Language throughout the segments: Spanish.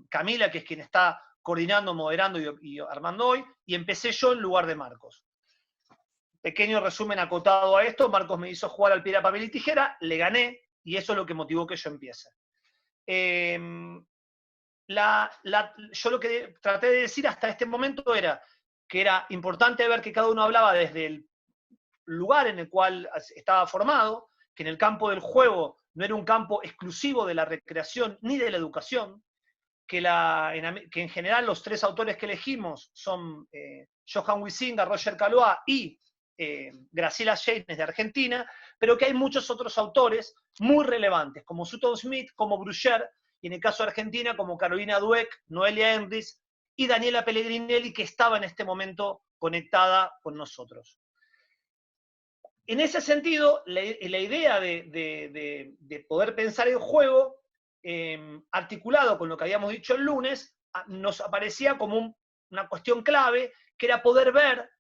Camila, que es quien está coordinando, moderando y armando hoy, y empecé yo en lugar de Marcos. Pequeño resumen acotado a esto, Marcos me hizo jugar al piedra, papel y tijera, le gané, y eso es lo que motivó que yo empiece. Yo lo que traté de decir hasta este momento era que era importante ver que cada uno hablaba desde el lugar en el cual estaba formado, que en el campo del juego no era un campo exclusivo de la recreación ni de la educación, que en general los tres autores que elegimos son Johan Huizinga, Roger Caloá y Graciela Scheines de Argentina, pero que hay muchos otros autores muy relevantes, como Sutton Smith, como Brucher, y en el caso de Argentina, como Carolina Dweck, Noelia Enris y Daniela Pellegrinelli, que estaba en este momento conectada con nosotros. En ese sentido, la idea de poder pensar el juego, articulado con lo que habíamos dicho el lunes, nos aparecía como una cuestión clave, que era poder ver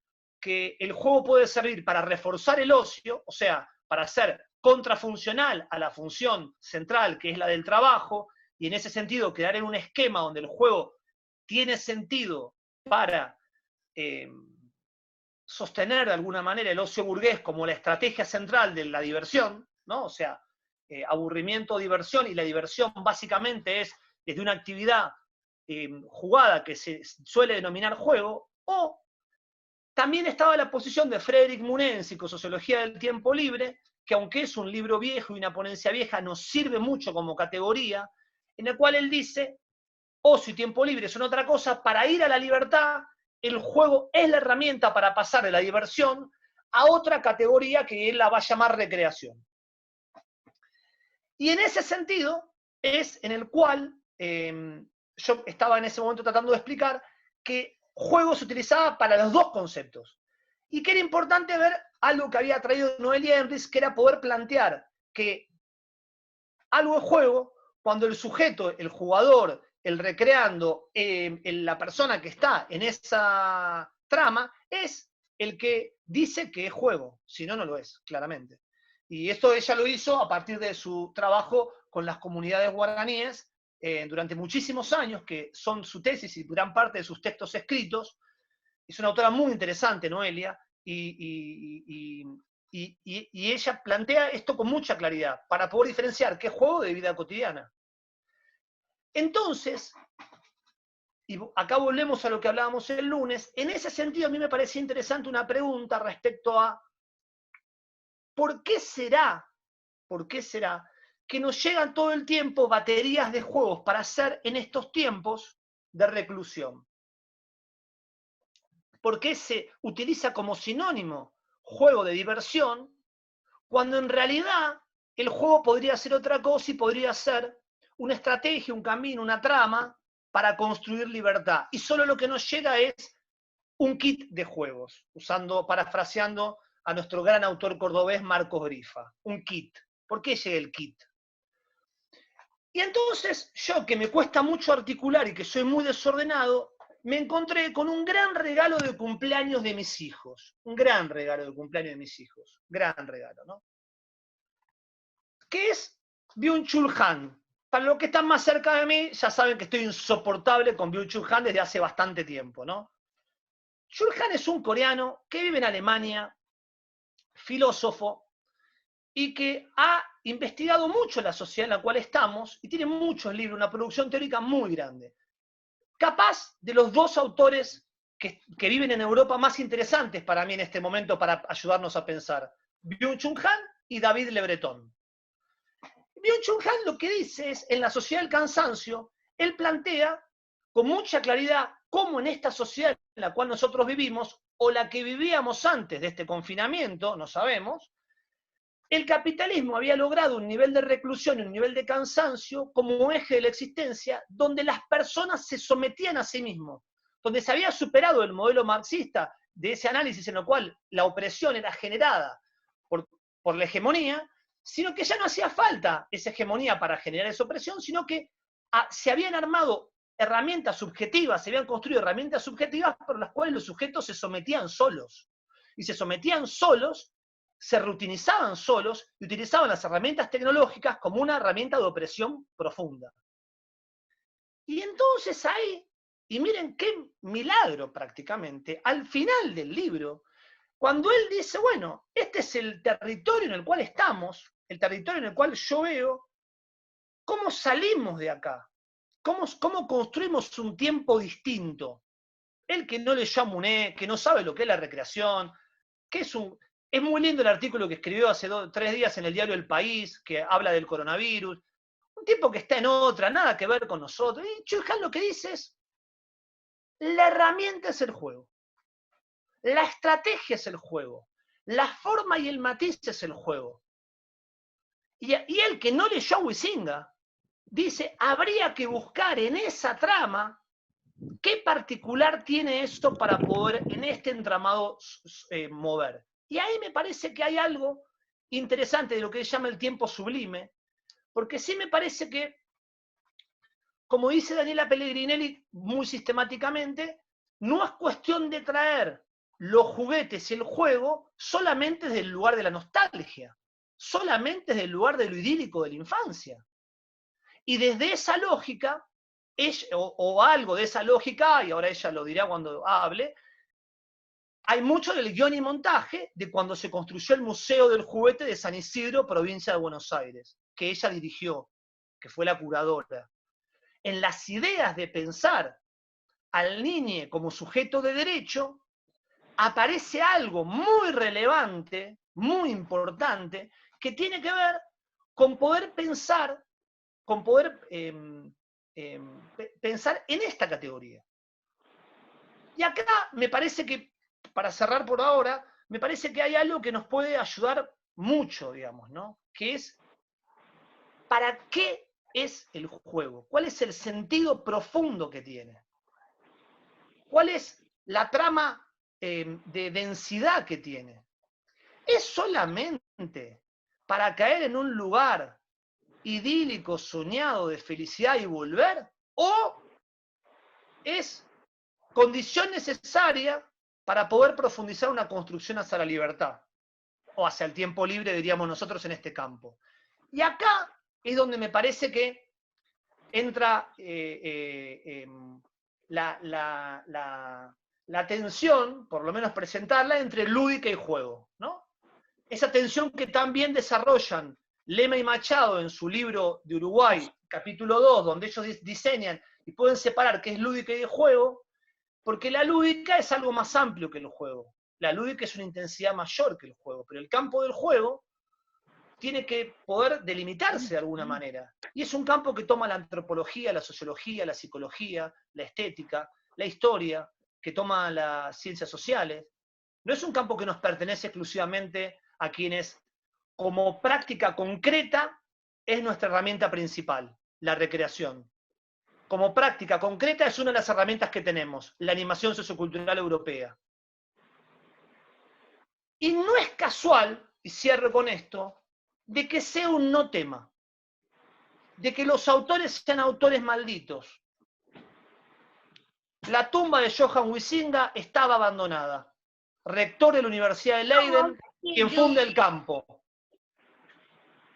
que el juego puede servir para reforzar el ocio, o sea, para ser contrafuncional a la función central, que es la del trabajo, y en ese sentido quedar en un esquema donde el juego tiene sentido para sostener de alguna manera el ocio burgués como la estrategia central de la diversión, ¿no? O sea, aburrimiento, diversión, y la diversión básicamente es desde una actividad jugada que se suele denominar juego, o también estaba la posición de Frédéric Mounet en Psicosociología del Tiempo Libre, que aunque es un libro viejo y una ponencia vieja, nos sirve mucho como categoría, en el cual él dice, ocio y tiempo libre son otra cosa, para ir a la libertad, el juego es la herramienta para pasar de la diversión a otra categoría que él la va a llamar recreación. Y en ese sentido es en el cual yo estaba en ese momento tratando de explicar que juego se utilizaba para los dos conceptos. Y que era importante ver algo que había traído Noelia Enris, que era poder plantear que algo es juego cuando el sujeto, el jugador, el recreando, la persona que está en esa trama, es el que dice que es juego, si no, no lo es, claramente. Y esto ella lo hizo a partir de su trabajo con las comunidades guaraníes durante muchísimos años, que son su tesis y gran parte de sus textos escritos. Es una autora muy interesante, Noelia, y ella plantea esto con mucha claridad, para poder diferenciar qué es juego de vida cotidiana. Entonces, y acá volvemos a lo que hablábamos el lunes, en ese sentido a mí me parecía interesante una pregunta respecto a ¿por qué será que nos llegan todo el tiempo baterías de juegos para hacer en estos tiempos de reclusión? ¿Por qué se utiliza como sinónimo juego de diversión, cuando en realidad el juego podría ser otra cosa y podría ser una estrategia, un camino, una trama para construir libertad? Y solo lo que nos llega es un kit de juegos, parafraseando a nuestro gran autor cordobés Marcos Grifa. Un kit. ¿Por qué llega el kit? Y entonces yo, que me cuesta mucho articular y que soy muy desordenado, me encontré con un gran regalo de cumpleaños de mis hijos. Un gran regalo de cumpleaños de mis hijos. Gran regalo, ¿no? Que es Byung-Chul Han. Para los que están más cerca de mí, ya saben que estoy insoportable con Byung-Chul Han desde hace bastante tiempo, ¿no? Chul Han es un coreano que vive en Alemania, filósofo, y que ha investigado mucho la sociedad en la cual estamos, y tiene muchos libros, una producción teórica muy grande. Capaz de los dos autores que viven en Europa más interesantes para mí en este momento para ayudarnos a pensar, Byung-Chul Han y David Le Breton. Byung-Chul Han lo que dice es, en la sociedad del cansancio, él plantea con mucha claridad cómo en esta sociedad en la cual nosotros vivimos, o la que vivíamos antes de este confinamiento, no sabemos, el capitalismo había logrado un nivel de reclusión y un nivel de cansancio como eje de la existencia, donde las personas se sometían a sí mismos, donde se había superado el modelo marxista de ese análisis en el cual la opresión era generada por la hegemonía, sino que ya no hacía falta esa hegemonía para generar esa opresión, sino que se habían armado herramientas subjetivas, se habían construido herramientas subjetivas por las cuales los sujetos se sometían solos. Y se sometían solos, se reutilizaban solos y utilizaban las herramientas tecnológicas como una herramienta de opresión profunda. Y entonces ahí, y miren qué milagro prácticamente, al final del libro, cuando él dice, bueno, este es el territorio en el cual estamos, el territorio en el cual yo veo, ¿cómo salimos de acá? ¿Cómo construimos un tiempo distinto? Él que no leyó a Muné, que no sabe lo que es la recreación, que es muy lindo el artículo que escribió hace 3 días en el diario El País, que habla del coronavirus, un tipo que está en otra, nada que ver con nosotros. Y Chuján lo que dice es, la herramienta es el juego, la estrategia es el juego, la forma y el matiz es el juego. Y él que no leyó a Huizinga, dice, habría que buscar en esa trama qué particular tiene esto para poder en este entramado mover. Y ahí me parece que hay algo interesante de lo que se llama el tiempo sublime, porque sí me parece que, como dice Daniela Pellegrinelli muy sistemáticamente, no es cuestión de traer los juguetes y el juego solamente desde el lugar de la nostalgia, solamente desde el lugar de lo idílico de la infancia. Y desde esa lógica, o algo de esa lógica, y ahora ella lo dirá cuando hable, hay mucho del guión y montaje de cuando se construyó el Museo del Juguete de San Isidro, provincia de Buenos Aires, que ella dirigió, que fue la curadora. En las ideas de pensar al niño como sujeto de derecho, aparece algo muy relevante, muy importante, que tiene que ver con poder pensar, con poder pensar en esta categoría. Y acá me parece que, para cerrar por ahora, me parece que hay algo que nos puede ayudar mucho, digamos, ¿no? Que es, ¿para qué es el juego? ¿Cuál es el sentido profundo que tiene? ¿Cuál es la trama de densidad que tiene? ¿Es solamente para caer en un lugar idílico, soñado de felicidad y volver? ¿O es condición necesaria para poder profundizar una construcción hacia la libertad? O hacia el tiempo libre, diríamos nosotros, en este campo. Y acá es donde me parece que entra la tensión, por lo menos presentarla, entre lúdica y juego, ¿no? Esa tensión que también desarrollan Lema y Machado en su libro de Uruguay, capítulo 2, donde ellos diseñan y pueden separar qué es lúdica y de juego, porque la lúdica es algo más amplio que el juego. La lúdica es una intensidad mayor que el juego, pero el campo del juego tiene que poder delimitarse de alguna manera. Y es un campo que toma la antropología, la sociología, la psicología, la estética, la historia, que toma las ciencias sociales. No es un campo que nos pertenece exclusivamente a quienes, como práctica concreta, es nuestra herramienta principal, la recreación. Como práctica concreta es una de las herramientas que tenemos, la animación sociocultural europea. Y no es casual, y cierro con esto, de que sea un no tema, de que los autores sean autores malditos. La tumba de Johann Huizinga estaba abandonada. Rector de la Universidad de Leiden, quien funda el campo.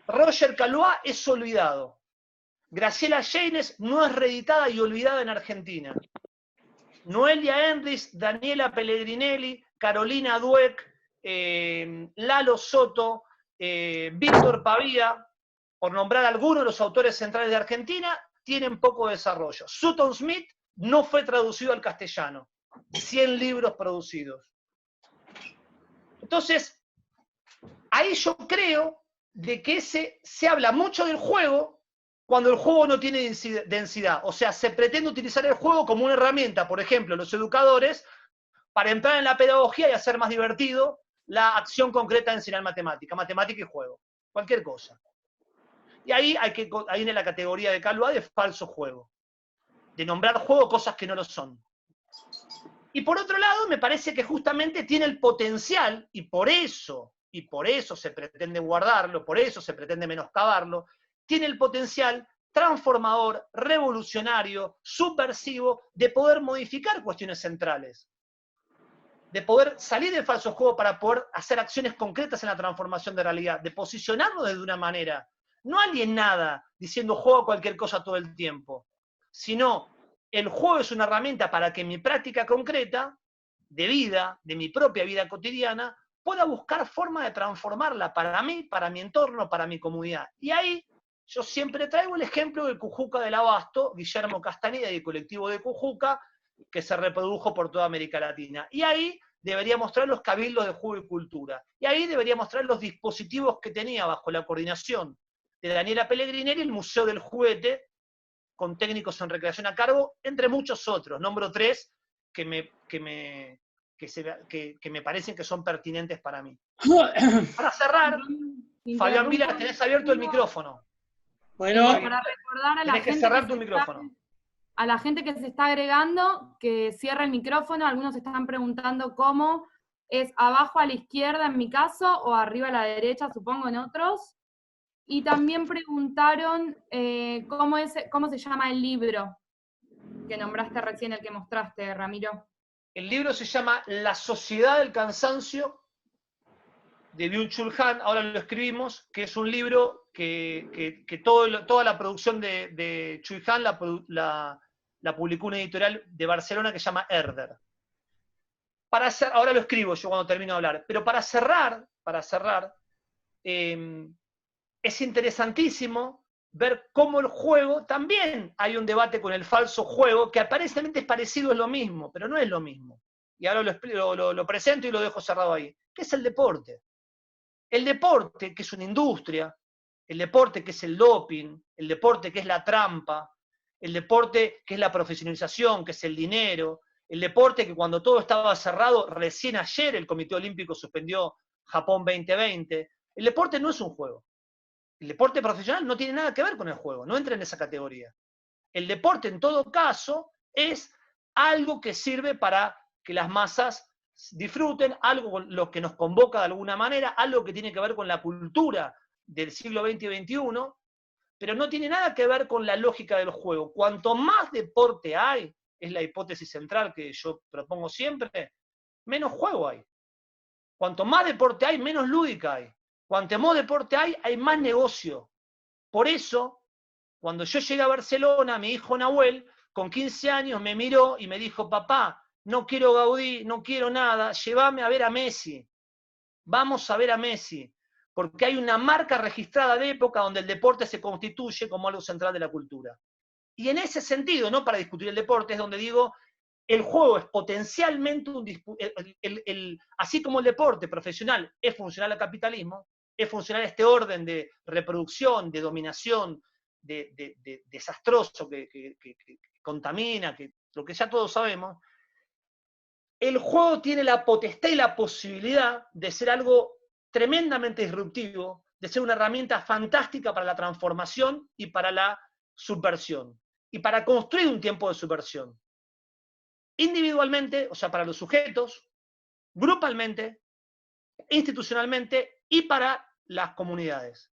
Roger Calois es olvidado. Graciela Jaynes no es reeditada y olvidada en Argentina. Noelia Enris, Daniela Pellegrinelli, Carolina Dueck, Lalo Soto, Víctor Pavía, por nombrar algunos de los autores centrales de Argentina, tienen poco desarrollo. Sutton Smith no fue traducido al castellano. 100 libros producidos. Entonces, ahí yo creo de que se habla mucho del juego cuando el juego no tiene densidad. O sea, se pretende utilizar el juego como una herramienta, por ejemplo, los educadores, para entrar en la pedagogía y hacer más divertido la acción concreta de enseñar matemática y juego. Cualquier cosa. Y ahí viene la categoría de Calois de falso juego. De nombrar juego cosas que no lo son. Y por otro lado, me parece que justamente tiene el potencial, y por eso se pretende guardarlo, por eso se pretende menoscabarlo, tiene el potencial transformador, revolucionario, subversivo, de poder modificar cuestiones centrales. De poder salir del falso juego para poder hacer acciones concretas en la transformación de realidad, de posicionarnos de una manera, no alienada, diciendo juego cualquier cosa todo el tiempo, sino el juego es una herramienta para que mi práctica concreta de vida, de mi propia vida cotidiana, pueda buscar forma de transformarla para mí, para mi entorno, para mi comunidad. Y ahí yo siempre traigo el ejemplo del Cujuca del Abasto, Guillermo Castañeda y el colectivo de Cujuca, que se reprodujo por toda América Latina. Y ahí debería mostrar los cabildos de juego y cultura. Y ahí debería mostrar los dispositivos que tenía bajo la coordinación de Daniela Pellegrineri el Museo del Juguete, con técnicos en recreación a cargo, entre muchos otros. Nombro 3 que me parecen que son pertinentes para mí. Para cerrar, Fabián Vilas, tenés abierto el micrófono. Bueno, para recordar a la tenés que gente cerrar tu micrófono. A la gente que se está agregando, que cierre el micrófono. Algunos están preguntando cómo es abajo a la izquierda en mi caso, o arriba a la derecha, supongo, en otros. Y también preguntaron cómo se llama el libro que nombraste recién, el que mostraste, Ramiro. El libro se llama La Sociedad del Cansancio, de Byung-Chul Han, ahora lo escribimos, que es un libro que toda la producción de Chul Han la publicó una editorial de Barcelona que se llama Herder. Ahora lo escribo yo cuando termino de hablar, pero para cerrar, es interesantísimo ver cómo el juego, también hay un debate con el falso juego, que aparentemente es parecido, es lo mismo, pero no es lo mismo. Y ahora lo presento y lo dejo cerrado ahí. ¿Qué es el deporte? El deporte, que es una industria, el deporte que es el doping, el deporte que es la trampa, el deporte que es la profesionalización, que es el dinero, el deporte que cuando todo estaba cerrado, recién ayer el Comité Olímpico suspendió Japón 2020, el deporte no es un juego. El deporte profesional no tiene nada que ver con el juego, no entra en esa categoría. El deporte, en todo caso, es algo que sirve para que las masas disfruten, algo lo que nos convoca de alguna manera, algo que tiene que ver con la cultura del siglo XX y XXI, pero no tiene nada que ver con la lógica del juego. Cuanto más deporte hay, es la hipótesis central que yo propongo siempre, menos juego hay. Cuanto más deporte hay, menos lúdica hay. Cuanto más deporte hay más negocio. Por eso, cuando yo llegué a Barcelona, mi hijo Nahuel, con 15 años, me miró y me dijo, papá, no quiero Gaudí, no quiero nada, llévame a ver a Messi. Vamos a ver a Messi. Porque hay una marca registrada de época donde el deporte se constituye como algo central de la cultura. Y en ese sentido, no para discutir el deporte, es donde digo, el juego es potencialmente así como el deporte profesional es funcional al capitalismo, es funcional a este orden de reproducción, de dominación, de desastroso que contamina, lo que ya todos sabemos. El juego tiene la potestad y la posibilidad de ser algo tremendamente disruptivo, de ser una herramienta fantástica para la transformación y para la subversión, y para construir un tiempo de subversión. Individualmente, o sea, para los sujetos, grupalmente, institucionalmente y para las comunidades.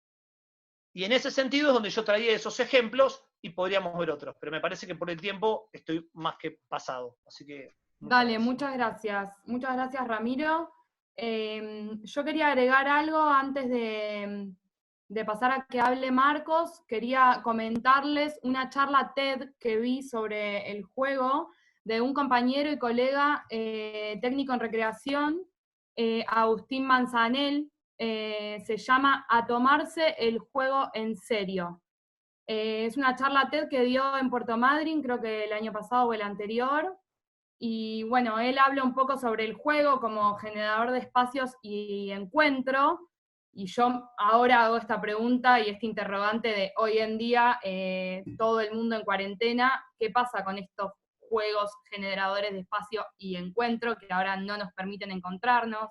Y en ese sentido es donde yo traía esos ejemplos y podríamos ver otros, pero me parece que por el tiempo estoy más que pasado, así que... Dale, muchas gracias. Muchas gracias, Ramiro. Yo quería agregar algo antes de pasar a que hable Marcos. Quería comentarles una charla TED que vi sobre el juego de un compañero y colega técnico en recreación, Agustín Manzanel. Se llama A tomarse el juego en serio. Es una charla TED que dio en Puerto Madryn, creo que el año pasado o el anterior. Y bueno, él habla un poco sobre el juego como generador de espacios y encuentro, y yo ahora hago esta pregunta y este interrogante de hoy en día, todo el mundo en cuarentena, ¿qué pasa con estos juegos generadores de espacio y encuentro que ahora no nos permiten encontrarnos?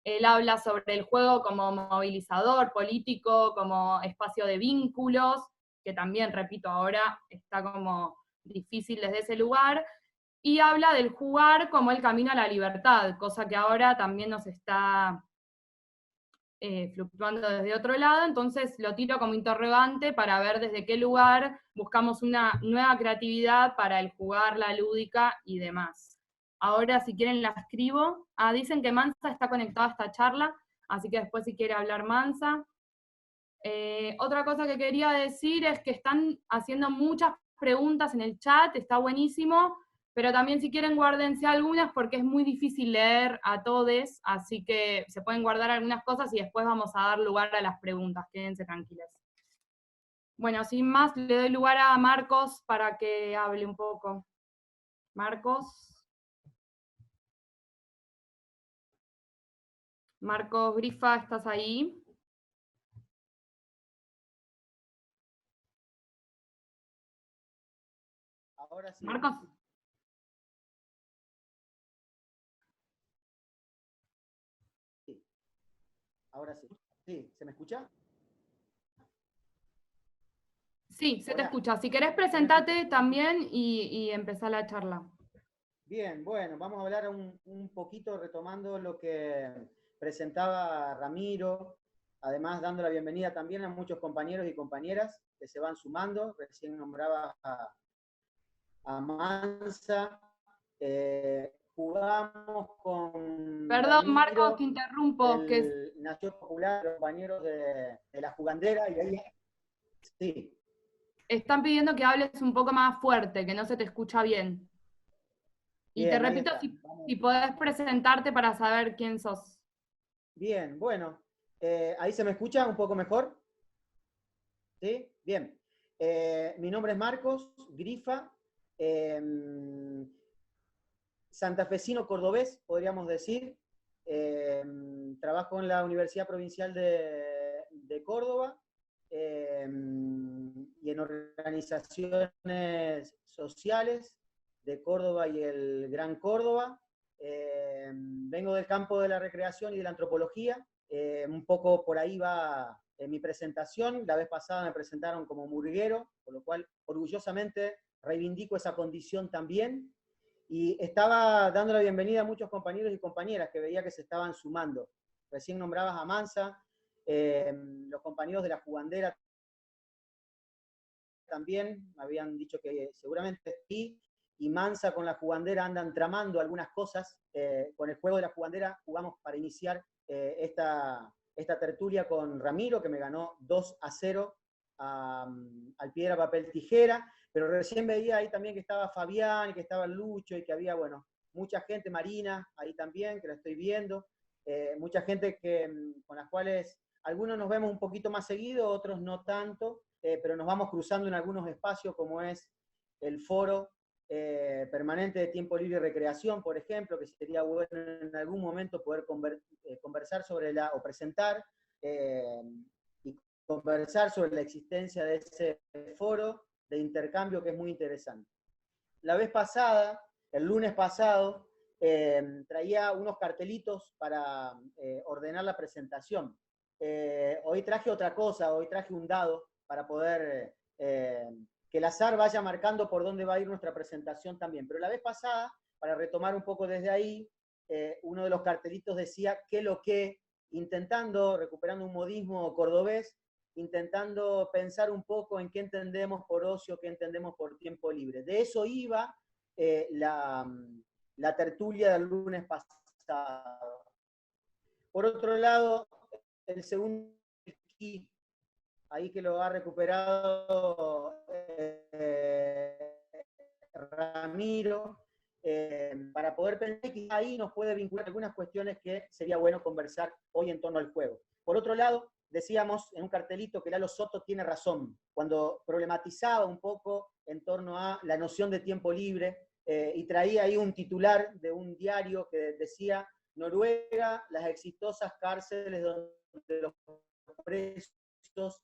Él habla sobre el juego como movilizador político, como espacio de vínculos, que también, repito, ahora está como difícil desde ese lugar, y habla del jugar como el camino a la libertad, cosa que ahora también nos está fluctuando desde otro lado. Entonces lo tiro como interrogante para ver desde qué lugar buscamos una nueva creatividad para el jugar, la lúdica y demás. Ahora, si quieren, la escribo. Dicen que Mansa está conectada a esta charla, así que después si quiere hablar Mansa. Otra cosa que quería decir es que están haciendo muchas preguntas en el chat, está buenísimo, pero también si quieren guárdense algunas porque es muy difícil leer a todos, así que se pueden guardar algunas cosas y después vamos a dar lugar a las preguntas, quédense tranquilos. Bueno, sin más, le doy lugar a Marcos para que hable un poco. Marcos. Marcos Grifa, ¿estás ahí? Ahora sí. Marcos. Sí. Ahora sí. Sí, ¿se me escucha? Sí, se te Hola. escucha. Si querés, presentate también y empezá la charla. Bien, bueno, vamos a hablar un poquito retomando lo que presentaba Ramiro, además dando la bienvenida también a muchos compañeros y compañeras que se van sumando. Recién nombraba a Mansa. Jugamos con Perdón, Marcos, te Ramiro, interrumpo. el Nación Popular, compañeros de la jugandera, y ahí sí. Están pidiendo que hables un poco más fuerte, que no se te escucha bien. Y te Bien, ahí repito, está. si podés presentarte para saber quién sos. Bien, bueno. ¿Ahí se me escucha un poco mejor? ¿Sí? Bien. Mi nombre es Marcos Grifa, santafesino cordobés, podríamos decir. Trabajo en la Universidad Provincial de Córdoba y en organizaciones sociales de Córdoba y el Gran Córdoba. Vengo del campo de la recreación y de la antropología. Un poco por ahí va mi presentación. La vez pasada me presentaron como murguero, por lo cual orgullosamente reivindico esa condición también. Y estaba dando la bienvenida a muchos compañeros y compañeras que veía que se estaban sumando. Recién nombrabas a Mansa, los compañeros de la jugandera también me habían dicho que seguramente sí, y Mansa con la jugandera andan tramando algunas cosas. Con el juego de la jugandera jugamos para iniciar esta tertulia con Ramiro, que me ganó 2-0 al piedra, papel, tijera, pero recién veía ahí también que estaba Fabián, que estaba Lucho, y que había, bueno, mucha gente, Marina, ahí también, que la estoy viendo, mucha gente con las cuales algunos nos vemos un poquito más seguido, otros no tanto, pero nos vamos cruzando en algunos espacios, como es el foro permanente de tiempo libre y recreación, por ejemplo, que sería bueno en algún momento poder conversar sobre o presentar y conversar sobre la existencia de ese foro de intercambio, que es muy interesante. La vez pasada, el lunes pasado, traía unos cartelitos para ordenar la presentación. Hoy traje otra cosa, hoy traje un dado para poder que el azar vaya marcando por dónde va a ir nuestra presentación también. Pero la vez pasada, para retomar un poco desde ahí, uno de los cartelitos decía "qué lo que", intentando, recuperando un modismo cordobés, intentando pensar un poco en qué entendemos por ocio, qué entendemos por tiempo libre. De eso iba la tertulia del lunes pasado. Por otro lado, el segundo ahí que lo ha recuperado Ramiro, para poder pensar que ahí nos puede vincular algunas cuestiones que sería bueno conversar hoy en torno al juego. Por otro lado, decíamos en un cartelito que Lalo Soto tiene razón cuando problematizaba un poco en torno a la noción de tiempo libre, y traía ahí un titular de un diario que decía: Noruega, las exitosas cárceles donde los presos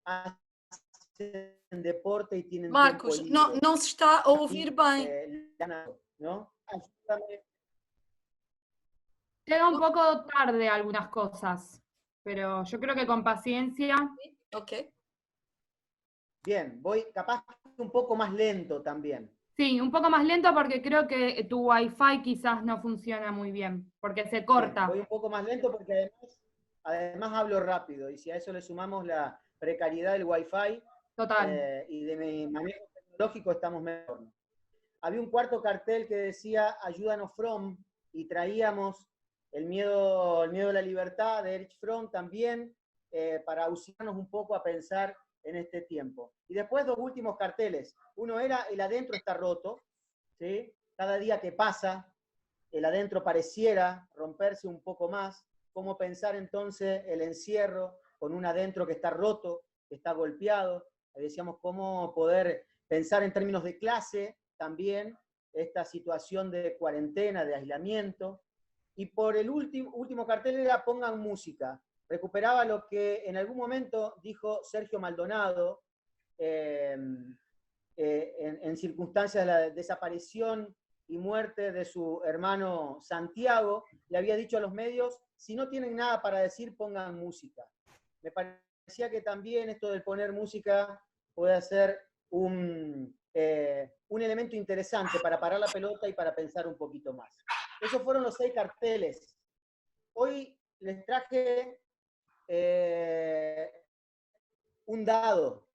hacen deporte y tienen Marcos, tiempo libre. não se está a ouvir bem. ¿No? Llega un poco tarde algunas cosas, pero yo creo que con paciencia. Ok. Bien, voy capaz un poco más lento también. Sí, un poco más lento porque creo que tu Wi-Fi quizás no funciona muy bien, porque se corta. Bien, voy un poco más lento porque además hablo rápido, y si a eso le sumamos la precariedad del Wi-Fi y de mi manejo tecnológico, estamos mejor. Había un cuarto cartel que decía "Ayúdanos Fromm", y traíamos el miedo a la libertad de Erich Fromm también, para auxiliarnos un poco a pensar en este tiempo. Y después 2 últimos carteles. Uno era el adentro está roto, ¿sí? Cada día que pasa, el adentro pareciera romperse un poco más. Cómo pensar entonces el encierro con un adentro que está roto, que está golpeado. Decíamos cómo poder pensar en términos de clase también esta situación de cuarentena, de aislamiento. Y por el último cartel era pongan música. Recuperaba lo que en algún momento dijo Sergio Maldonado en circunstancias de la desaparición y muerte de su hermano Santiago. Le había dicho a los medios, si no tienen nada para decir, pongan música. Me parecía que también esto del poner música puede ser un elemento interesante para parar la pelota y para pensar un poquito más. Esos fueron los 6 carteles. Hoy les traje un dado.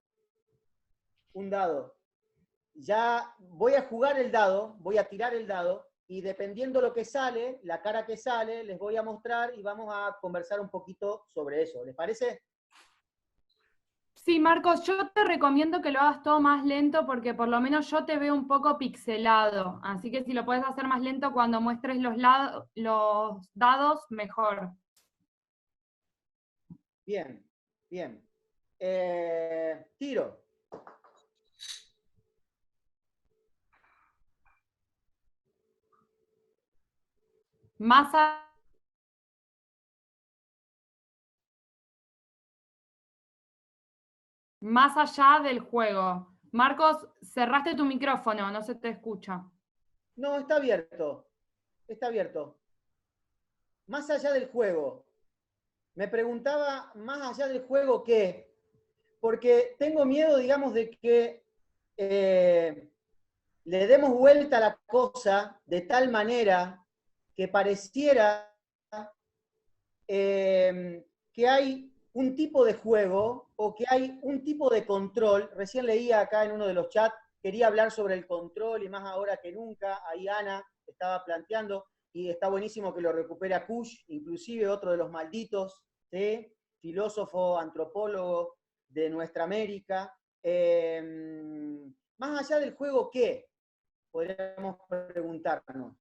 Ya voy a jugar el dado, voy a tirar el dado, y dependiendo lo que sale, la cara que sale, les voy a mostrar y vamos a conversar un poquito sobre eso. ¿Les parece? Sí, Marcos, yo te recomiendo que lo hagas todo más lento porque por lo menos yo te veo un poco pixelado. Así que si lo puedes hacer más lento cuando muestres los dados, mejor. Bien. Tiro. Más allá del juego. Marcos, cerraste tu micrófono, no se te escucha. No, está abierto. Está abierto. Más allá del juego. Me preguntaba, más allá del juego, ¿qué? Porque tengo miedo, digamos, de que le demos vuelta a la cosa de tal manera que pareciera que hay un tipo de juego o que hay un tipo de control. Recién leía acá en uno de los chats, quería hablar sobre el control y más ahora que nunca, ahí Ana estaba planteando, y está buenísimo que lo recupera Kush, inclusive otro de los malditos, ¿sí? Filósofo, antropólogo de nuestra América. Más allá del juego, ¿qué? Podríamos preguntarnos.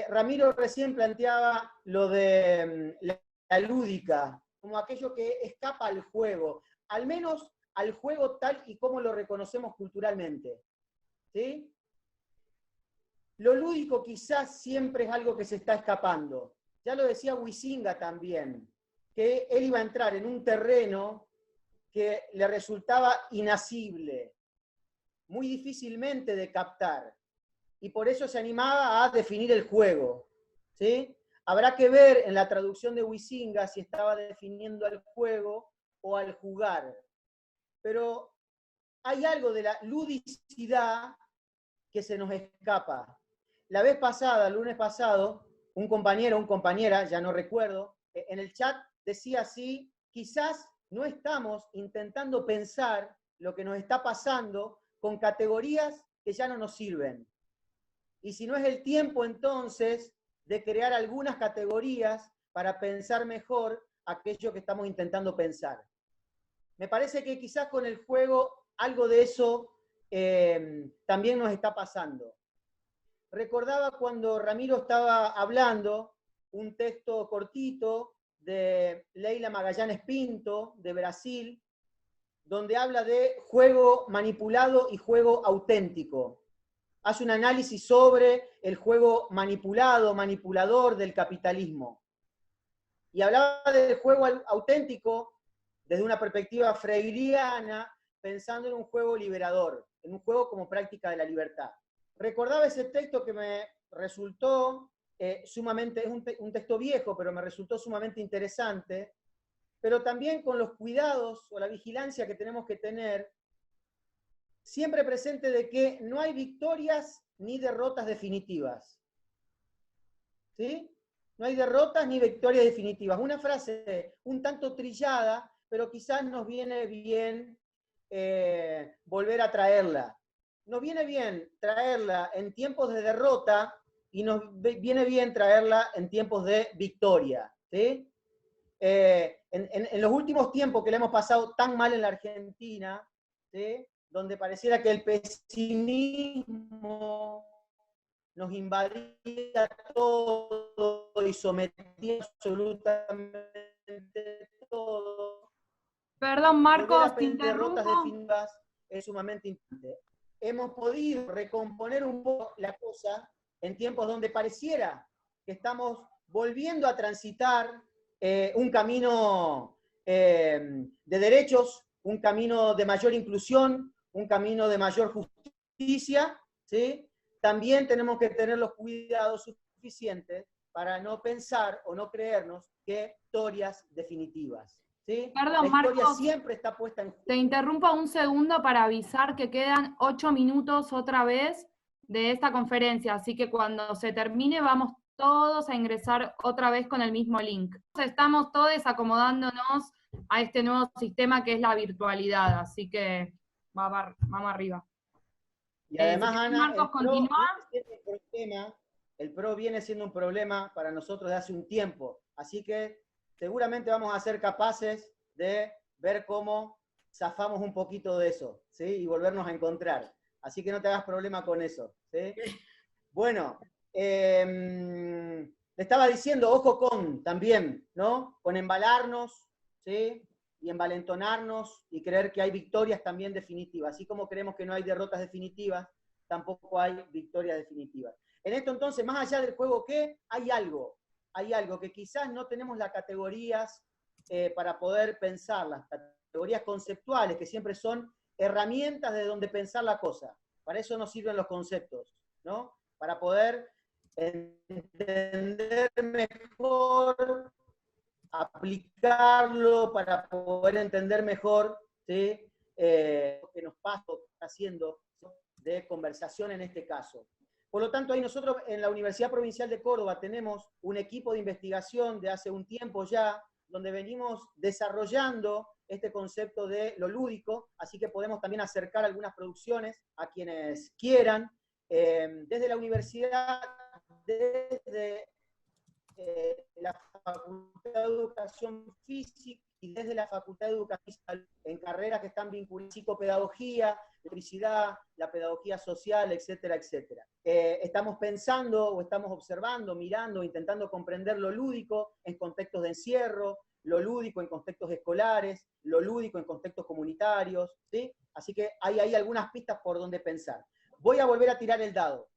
Ramiro recién planteaba lo de la lúdica, como aquello que escapa al juego, al menos al juego tal y como lo reconocemos culturalmente. ¿Sí? Lo lúdico quizás siempre es algo que se está escapando. Ya lo decía Huizinga también, que él iba a entrar en un terreno que le resultaba inasible, muy difícilmente de captar. Y por eso se animaba a definir el juego. ¿Sí? Habrá que ver en la traducción de Huizinga si estaba definiendo al juego o al jugar. Pero hay algo de la ludicidad que se nos escapa. La vez pasada, el lunes pasado, un compañero, compañera, ya no recuerdo, en el chat decía así, quizás no estamos intentando pensar lo que nos está pasando con categorías que ya no nos sirven. Y si no es el tiempo entonces de crear algunas categorías para pensar mejor aquello que estamos intentando pensar. Me parece que quizás con el juego algo de eso también nos está pasando. Recordaba cuando Ramiro estaba hablando un texto cortito de Leila Magallanes Pinto, de Brasil, donde habla de juego manipulado y juego auténtico. Hace un análisis sobre el juego manipulado, manipulador del capitalismo. Y hablaba del juego auténtico desde una perspectiva freiriana, pensando en un juego liberador, en un juego como práctica de la libertad. Recordaba ese texto que me resultó sumamente, es un texto viejo, pero me resultó sumamente interesante, pero también con los cuidados o la vigilancia que tenemos que tener, siempre presente de que no hay victorias ni derrotas definitivas. ¿Sí? No hay derrotas ni victorias definitivas. Una frase un tanto trillada, pero quizás nos viene bien volver a traerla. Nos viene bien traerla en tiempos de derrota y nos viene bien traerla en tiempos de victoria. ¿Sí? en los últimos tiempos que le hemos pasado tan mal en la Argentina, ¿sí? Donde pareciera que el pesimismo nos invadía todo y sometía absolutamente todo. Perdón, Marcos, te Derrotas interrumpo. definitivas es sumamente importante. Hemos podido recomponer un poco la cosa en tiempos donde pareciera que estamos volviendo a transitar un camino de derechos, un camino de mayor inclusión, un camino de mayor justicia, ¿sí? También tenemos que tener los cuidados suficientes para no pensar o no creernos que victorias definitivas. ¿Sí? Perdón, la historia Marcos, siempre está puesta en juego. Te interrumpo un segundo para avisar que quedan 8 minutos otra vez de esta conferencia, así que cuando se termine vamos todos a ingresar otra vez con el mismo link. Estamos todos acomodándonos a este nuevo sistema que es la virtualidad, así que vamos arriba. Y además, si Ana, Marcos, continúa. El PRO viene siendo un problema para nosotros de hace un tiempo, así que seguramente vamos a ser capaces de ver cómo zafamos un poquito de eso, ¿sí? Y volvernos a encontrar. Así que no te hagas problema con eso, ¿sí? Bueno, te estaba diciendo, ojo con también, ¿no? Con embalarnos, ¿sí? Y envalentonarnos y creer que hay victorias también definitivas. Así como creemos que no hay derrotas definitivas, tampoco hay victorias definitivas. En esto entonces, más allá del juego, ¿qué? Hay algo que quizás no tenemos las categorías para poder pensar, las categorías conceptuales, que siempre son herramientas de donde pensar la cosa. Para eso nos sirven los conceptos, ¿no? Para poder entender mejor, aplicarlo, para poder entender mejor, ¿sí? Lo que nos pasa, lo que está haciendo de conversación en este caso. Por lo tanto, ahí nosotros en la Universidad Provincial de Córdoba tenemos un equipo de investigación de hace un tiempo ya, donde venimos desarrollando este concepto de lo lúdico, así que podemos también acercar algunas producciones a quienes quieran, desde la universidad, desde la Facultad de Educación Física y desde la Facultad de Educación en carreras que están vinculadas a psicopedagogía, electricidad, la pedagogía social, etcétera, etcétera. Estamos pensando o estamos observando, mirando, intentando comprender lo lúdico en contextos de encierro, lo lúdico en contextos escolares, lo lúdico en contextos comunitarios, ¿sí? Así que hay ahí algunas pistas por donde pensar. Voy a volver a tirar el dado.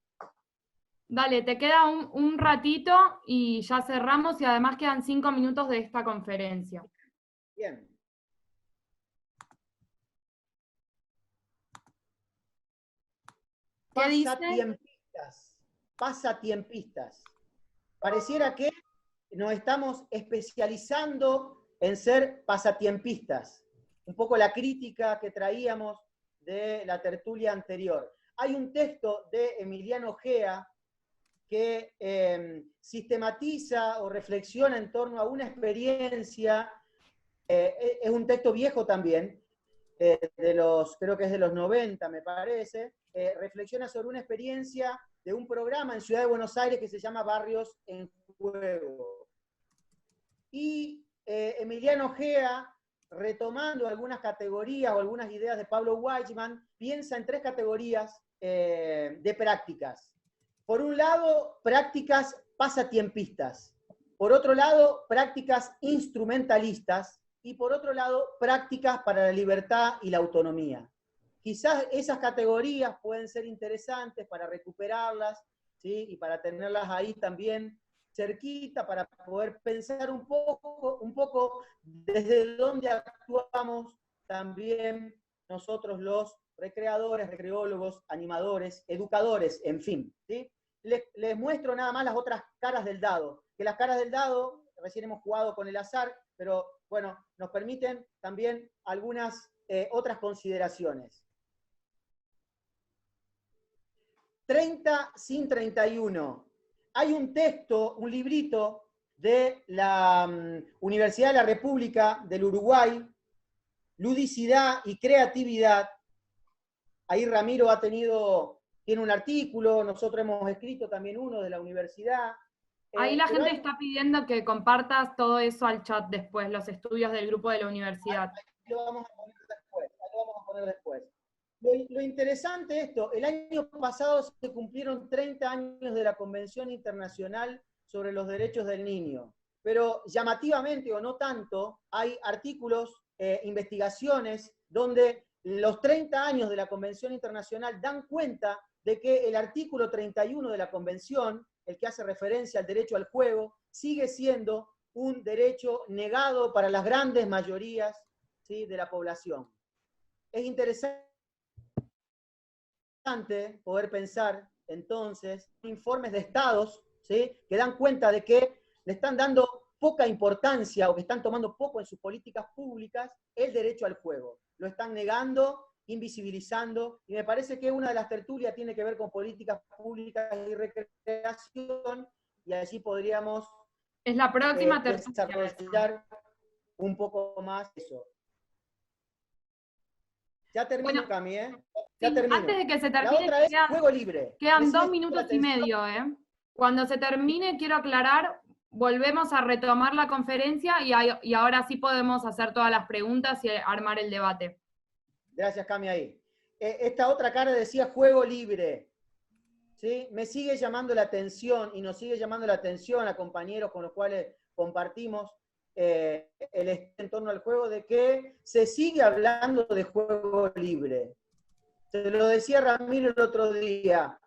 Dale, te queda un ratito y ya cerramos y además quedan 5 minutos de esta conferencia. Bien. ¿Qué dice? Pasatiempistas. Pareciera que nos estamos especializando en ser pasatiempistas. Un poco la crítica que traíamos de la tertulia anterior. Hay un texto de Emiliano Gea que sistematiza o reflexiona en torno a una experiencia, es un texto viejo también, creo que es de los 90, me parece, reflexiona sobre una experiencia de un programa en Ciudad de Buenos Aires que se llama Barrios en Juego. Y Emiliano Gea, retomando algunas categorías o algunas ideas de Pablo Weichmann, piensa en 3 categorías de prácticas. Por un lado, prácticas pasatiempistas. Por otro lado, prácticas instrumentalistas. Y por otro lado, prácticas para la libertad y la autonomía. Quizás esas categorías pueden ser interesantes para recuperarlas, ¿sí? Y para tenerlas ahí también cerquita, para poder pensar un poco desde dónde actuamos también nosotros los recreadores, recreólogos, animadores, educadores, en fin, ¿sí? Les muestro nada más las otras caras del dado, que las caras del dado, recién hemos jugado con el azar, pero bueno, nos permiten también algunas otras consideraciones. 30 sin 31. Hay un texto, un librito de la Universidad de la República del Uruguay, Ludicidad y Creatividad. Ahí Ramiro tiene un artículo, nosotros hemos escrito también uno de la universidad, Ahí la pero gente está pidiendo que compartas todo eso al chat después, los estudios del grupo de la universidad. Ahí lo vamos a poner después. Lo interesante de esto, el año pasado se cumplieron 30 años de la Convención Internacional sobre los Derechos del Niño, pero llamativamente o no tanto, hay artículos, investigaciones, donde los 30 años de la Convención Internacional dan cuenta de que el artículo 31 de la Convención, el que hace referencia al derecho al juego, sigue siendo un derecho negado para las grandes mayorías, ¿sí?, de la población. Es interesante poder pensar, entonces, informes de estados, ¿sí?, que dan cuenta de que le están dando poca importancia o que están tomando poco en sus políticas públicas el derecho al juego. Lo están negando, invisibilizando, y me parece que una de las tertulias tiene que ver con políticas públicas y recreación, y allí podríamos Es la próxima tertulia. desarrollar un poco más eso. Ya termino, Bueno, Cami, ¿eh? Sí, Ya termino. antes de que se La termine, otra es juego libre. quedan 2 minutos y medio. Cuando se termine, quiero aclarar, volvemos a retomar la conferencia y ahora sí podemos hacer todas las preguntas y armar el debate. Gracias, Cami, ahí. Esta otra cara decía juego libre. ¿Sí? Me sigue llamando la atención y nos sigue llamando la atención a compañeros con los cuales compartimos en torno al juego, de que se sigue hablando de juego libre. Se lo decía Ramiro el otro día.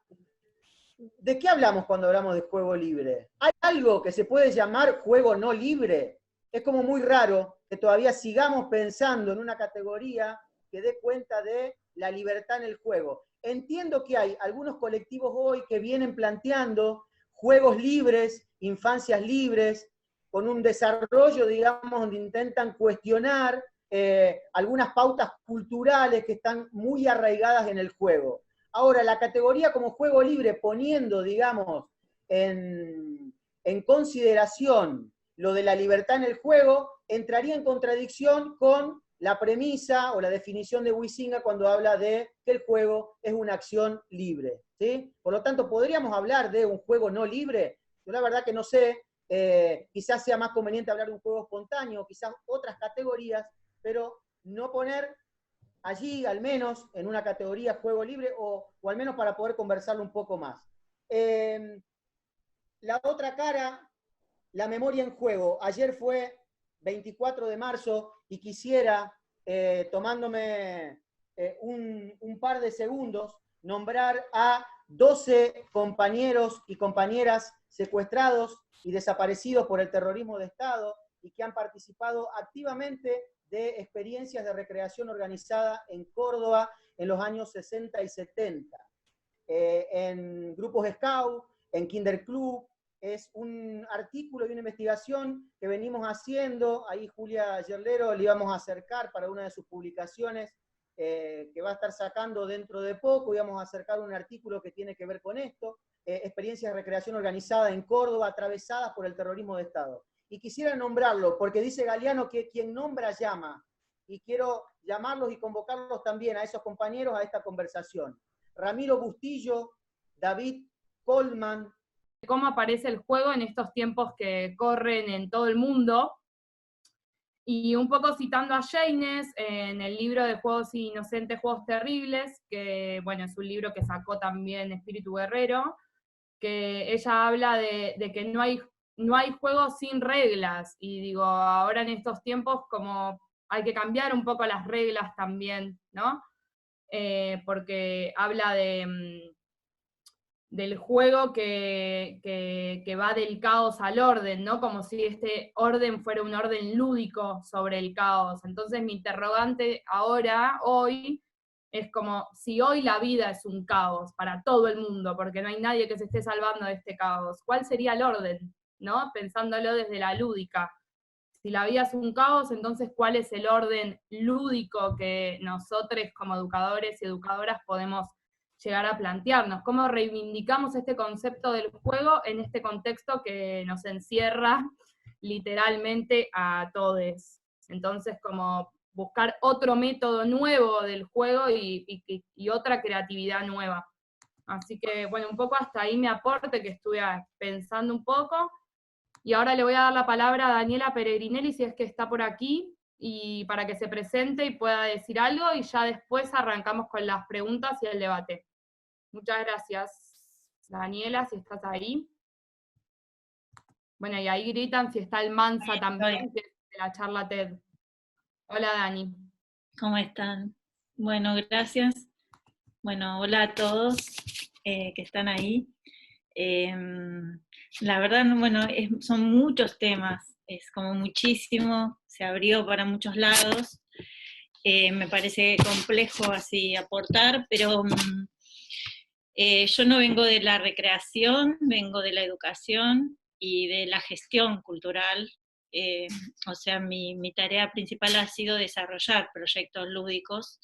¿De qué hablamos cuando hablamos de juego libre? ¿Hay algo que se puede llamar juego no libre? Es como muy raro que todavía sigamos pensando en una categoría que dé cuenta de la libertad en el juego. Entiendo que hay algunos colectivos hoy que vienen planteando juegos libres, infancias libres, con un desarrollo, digamos, donde intentan cuestionar algunas pautas culturales que están muy arraigadas en el juego. Ahora, la categoría como juego libre, poniendo, digamos, en consideración lo de la libertad en el juego, entraría en contradicción con la premisa o la definición de Huizinga cuando habla de que el juego es una acción libre, ¿sí? Por lo tanto, ¿podríamos hablar de un juego no libre? Yo la verdad que no sé, quizás sea más conveniente hablar de un juego espontáneo, quizás otras categorías, pero no poner allí, al menos, en una categoría juego libre, o al menos para poder conversarlo un poco más. La otra cara, la memoria en juego. Ayer fue 24 de marzo y quisiera, tomándome un par de segundos, nombrar a 12 compañeros y compañeras secuestrados y desaparecidos por el terrorismo de Estado y que han participado activamente de experiencias de recreación organizada en Córdoba en los años 60 y 70. En grupos Scout, en Kinder Club. Es un artículo y una investigación que venimos haciendo. Ahí Julia Yerlero le íbamos a acercar para una de sus publicaciones que va a estar sacando dentro de poco. Íbamos a acercar un artículo que tiene que ver con esto. Experiencias de recreación organizada en Córdoba atravesadas por el terrorismo de Estado. Y quisiera nombrarlo, porque dice Galeano que quien nombra llama, y quiero llamarlos y convocarlos también a esos compañeros a esta conversación. Ramiro Bustillo, David Coleman. Cómo aparece el juego en estos tiempos que corren en todo el mundo, y un poco citando a Jeynes en el libro de Juegos Inocentes, Juegos Terribles, que bueno, es un libro que sacó también Espíritu Guerrero, que ella habla de que no hay juegos sin reglas, y digo, ahora en estos tiempos como hay que cambiar un poco las reglas también, ¿no? Porque habla del juego que va del caos al orden, ¿no? Como si este orden fuera un orden lúdico sobre el caos. Entonces mi interrogante ahora, hoy, es como si hoy la vida es un caos para todo el mundo, porque no hay nadie que se esté salvando de este caos. ¿Cuál sería el orden, ¿no? Pensándolo desde la lúdica. Si la vida es un caos, entonces ¿cuál es el orden lúdico que nosotros como educadores y educadoras podemos llegar a plantearnos? ¿Cómo reivindicamos este concepto del juego en este contexto que nos encierra literalmente a todos? Entonces, como buscar otro método nuevo del juego y otra creatividad nueva. Así que, bueno, un poco hasta ahí mi aporte, que estuve pensando un poco. Y ahora le voy a dar la palabra a Daniela Peregrinelli, si es que está por aquí, y para que se presente y pueda decir algo, y ya después arrancamos con las preguntas y el debate. Muchas gracias, Daniela, si estás ahí. Bueno, y ahí gritan si está el Mansa también, que es de la charla TED. Hola, Dani. ¿Cómo están? Bueno, gracias. Bueno, hola a todos que están ahí. La verdad, bueno, son muchos temas, es como muchísimo, se abrió para muchos lados. Me parece complejo así aportar, pero yo no vengo de la recreación, vengo de la educación y de la gestión cultural. O sea, mi tarea principal ha sido desarrollar proyectos lúdicos,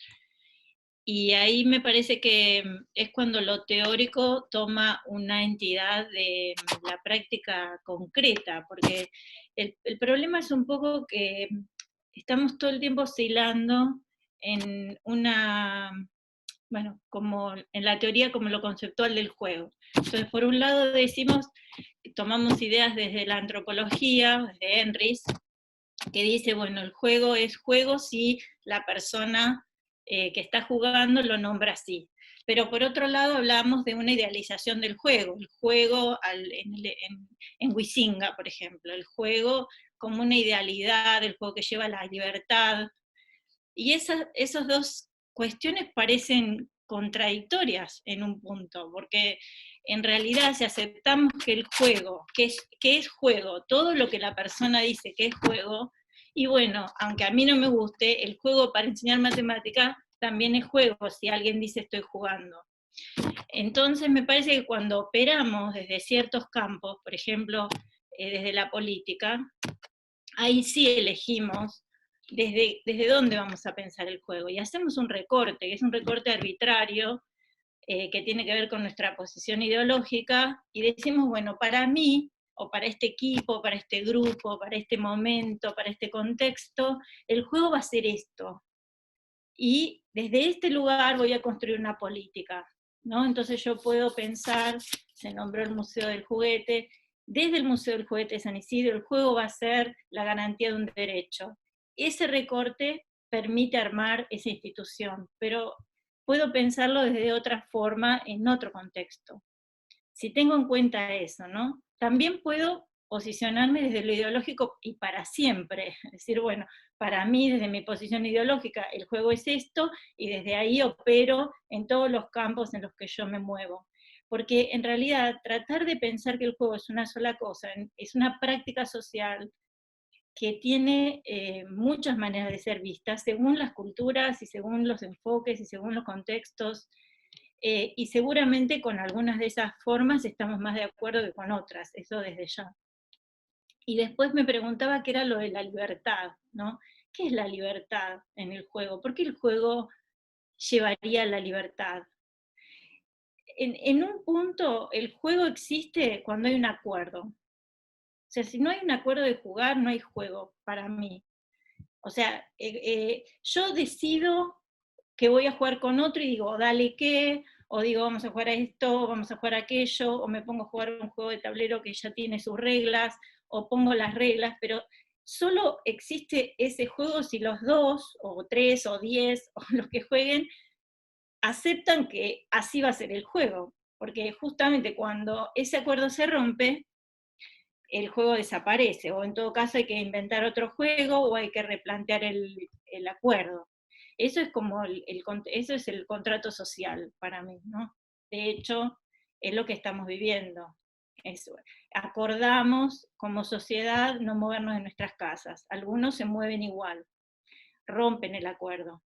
y ahí me parece que es cuando lo teórico toma una entidad de la práctica concreta, porque el problema es un poco que estamos todo el tiempo oscilando en una, bueno, como en la teoría como lo conceptual del juego. Entonces, por un lado decimos, tomamos ideas desde la antropología, desde Enris, que dice, bueno, el juego es juego si la persona que está jugando lo nombra así. Pero por otro lado hablamos de una idealización del juego, el juego en Huizinga, por ejemplo, el juego como una idealidad, el juego que lleva a la libertad. Y esas dos cuestiones parecen contradictorias en un punto, porque en realidad si aceptamos que el juego, que es juego, todo lo que la persona dice que es juego, y bueno, aunque a mí no me guste, el juego para enseñar matemática también es juego, si alguien dice estoy jugando. Entonces me parece que cuando operamos desde ciertos campos, por ejemplo, desde la política, ahí sí elegimos desde dónde vamos a pensar el juego, y hacemos un recorte, que es un recorte arbitrario, que tiene que ver con nuestra posición ideológica, y decimos, bueno, para mí, o para este equipo, para este grupo, para este momento, para este contexto, el juego va a ser esto. Y desde este lugar voy a construir una política, ¿no? Entonces yo puedo pensar, se nombró el Museo del Juguete, desde el Museo del Juguete de San Isidro, el juego va a ser la garantía de un derecho. Ese recorte permite armar esa institución, pero puedo pensarlo desde otra forma, en otro contexto. Si tengo en cuenta eso, ¿no? También puedo posicionarme desde lo ideológico y para siempre. Es decir, bueno, para mí, desde mi posición ideológica, el juego es esto, y desde ahí opero en todos los campos en los que yo me muevo. Porque en realidad, tratar de pensar que el juego es una sola cosa, es una práctica social que tiene muchas maneras de ser vistas, según las culturas, y según los enfoques, y según los contextos, y seguramente con algunas de esas formas estamos más de acuerdo que con otras, eso desde ya. Y después me preguntaba qué era lo de la libertad, ¿no? ¿Qué es la libertad en el juego? ¿Por qué el juego llevaría a la libertad? En un punto, el juego existe cuando hay un acuerdo. O sea, si no hay un acuerdo de jugar, no hay juego para mí. O sea, yo decido que voy a jugar con otro y digo, dale qué, o digo, vamos a jugar a esto, vamos a jugar a aquello, o me pongo a jugar un juego de tablero que ya tiene sus reglas, o pongo las reglas, pero solo existe ese juego si los dos, o 3, o 10, o los que jueguen, aceptan que así va a ser el juego, porque justamente cuando ese acuerdo se rompe, el juego desaparece, o en todo caso hay que inventar otro juego, o hay que replantear el acuerdo. Eso es como eso es el contrato social para mí, ¿no? De hecho, es lo que estamos viviendo. Acordamos como sociedad no movernos de nuestras casas. Algunos se mueven igual, rompen el acuerdo.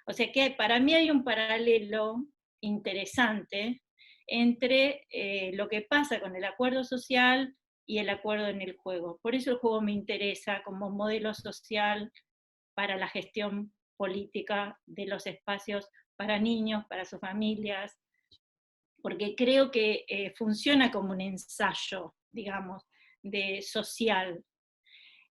O sea que para mí hay un paralelo interesante entre lo que pasa con el acuerdo social y el acuerdo en el juego. Por eso el juego me interesa como modelo social para la gestión política de los espacios para niños, para sus familias, porque creo que funciona como un ensayo, digamos, social.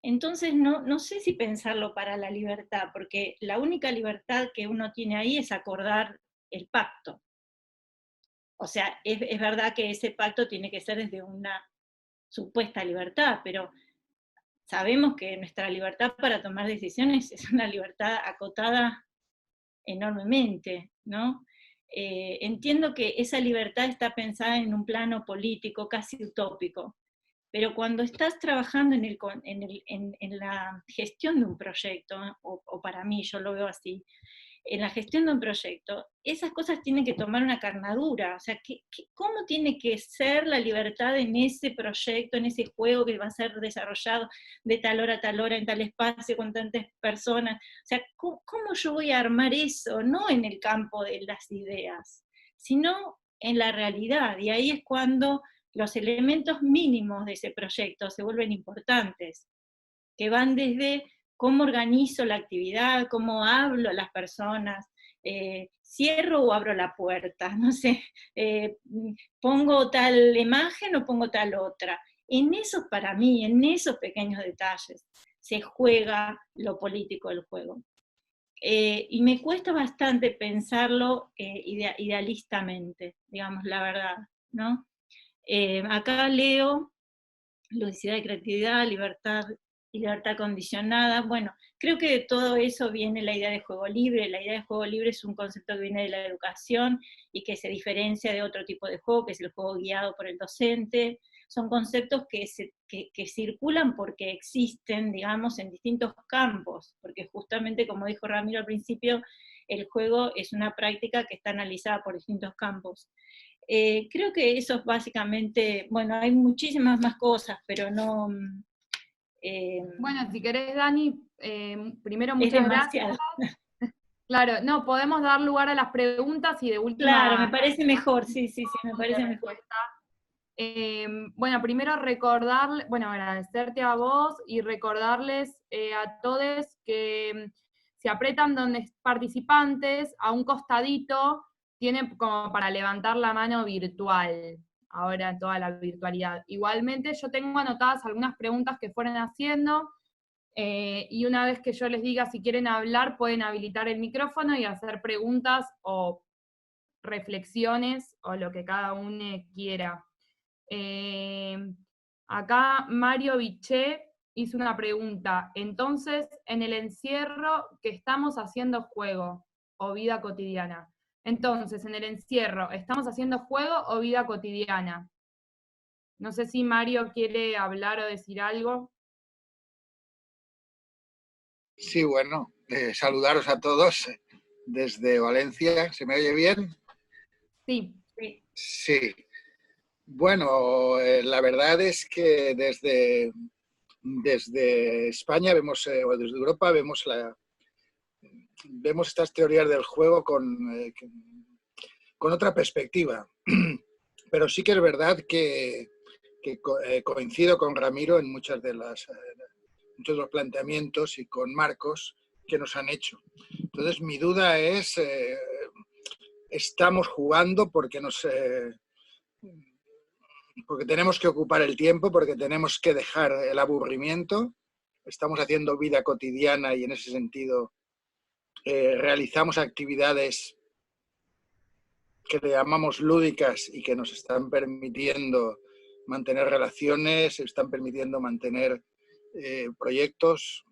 Entonces no sé si pensarlo para la libertad, porque la única libertad que uno tiene ahí es acordar el pacto. O sea, es verdad que ese pacto tiene que ser desde una supuesta libertad, pero sabemos que nuestra libertad para tomar decisiones es una libertad acotada enormemente, ¿no? Entiendo que esa libertad está pensada en un plano político casi utópico, pero cuando estás trabajando en la gestión de un proyecto, o para mí, yo lo veo así, en la gestión de un proyecto, esas cosas tienen que tomar una carnadura, o sea, ¿cómo tiene que ser la libertad en ese proyecto, en ese juego que va a ser desarrollado de tal hora a tal hora, en tal espacio, con tantas personas? O sea, ¿cómo yo voy a armar eso? No en el campo de las ideas, sino en la realidad, y ahí es cuando los elementos mínimos de ese proyecto se vuelven importantes, que van desde cómo organizo la actividad, cómo hablo a las personas, cierro o abro la puerta, no sé, pongo tal imagen o pongo tal otra. En eso, para mí, en esos pequeños detalles, se juega lo político del juego. Y me cuesta bastante pensarlo idealistamente, digamos, la verdad, ¿no? Acá leo ludicidad y creatividad, libertad y libertad condicionada. Bueno, creo que de todo eso viene la idea de juego libre. La idea de juego libre es un concepto que viene de la educación y que se diferencia de otro tipo de juego, que es el juego guiado por el docente. Son conceptos que circulan porque existen, digamos, en distintos campos, porque justamente, como dijo Ramiro al principio, el juego es una práctica que está analizada por distintos campos. Creo que eso es básicamente, bueno, hay muchísimas más cosas, pero no... Bueno, si querés, Dani, primero es muchas gracias. demasiado. Claro, no, podemos dar lugar a las preguntas y de última... Claro, me parece mejor, sí, me parece mejor. Bueno, primero agradecerte a vos y recordarles a todos que se apretan donde participantes, a un costadito, tienen como para levantar la mano virtual, ahora toda la virtualidad. Igualmente yo tengo anotadas algunas preguntas que fueron haciendo, y una vez que yo les diga si quieren hablar, pueden habilitar el micrófono y hacer preguntas o reflexiones o lo que cada uno quiera. Acá Mario Biché hizo una pregunta. Entonces, en el encierro, ¿qué estamos haciendo juego o vida cotidiana? Entonces, en el encierro, ¿estamos haciendo juego o vida cotidiana? No sé si Mario quiere hablar o decir algo. Sí, bueno, saludaros a todos desde Valencia. ¿Se me oye bien? Sí. Sí. Bueno, la verdad es que desde España vemos, o desde Europa vemos estas teorías del juego con otra perspectiva. Pero sí que es verdad que coincido con Ramiro en muchos de los planteamientos y con Marcos que nos han hecho. Entonces, mi duda es, ¿estamos jugando porque tenemos que ocupar el tiempo, porque tenemos que dejar el aburrimiento? ¿Estamos haciendo vida cotidiana y en ese sentido realizamos actividades que le llamamos lúdicas y que nos están permitiendo mantener relaciones, están permitiendo mantener proyectos?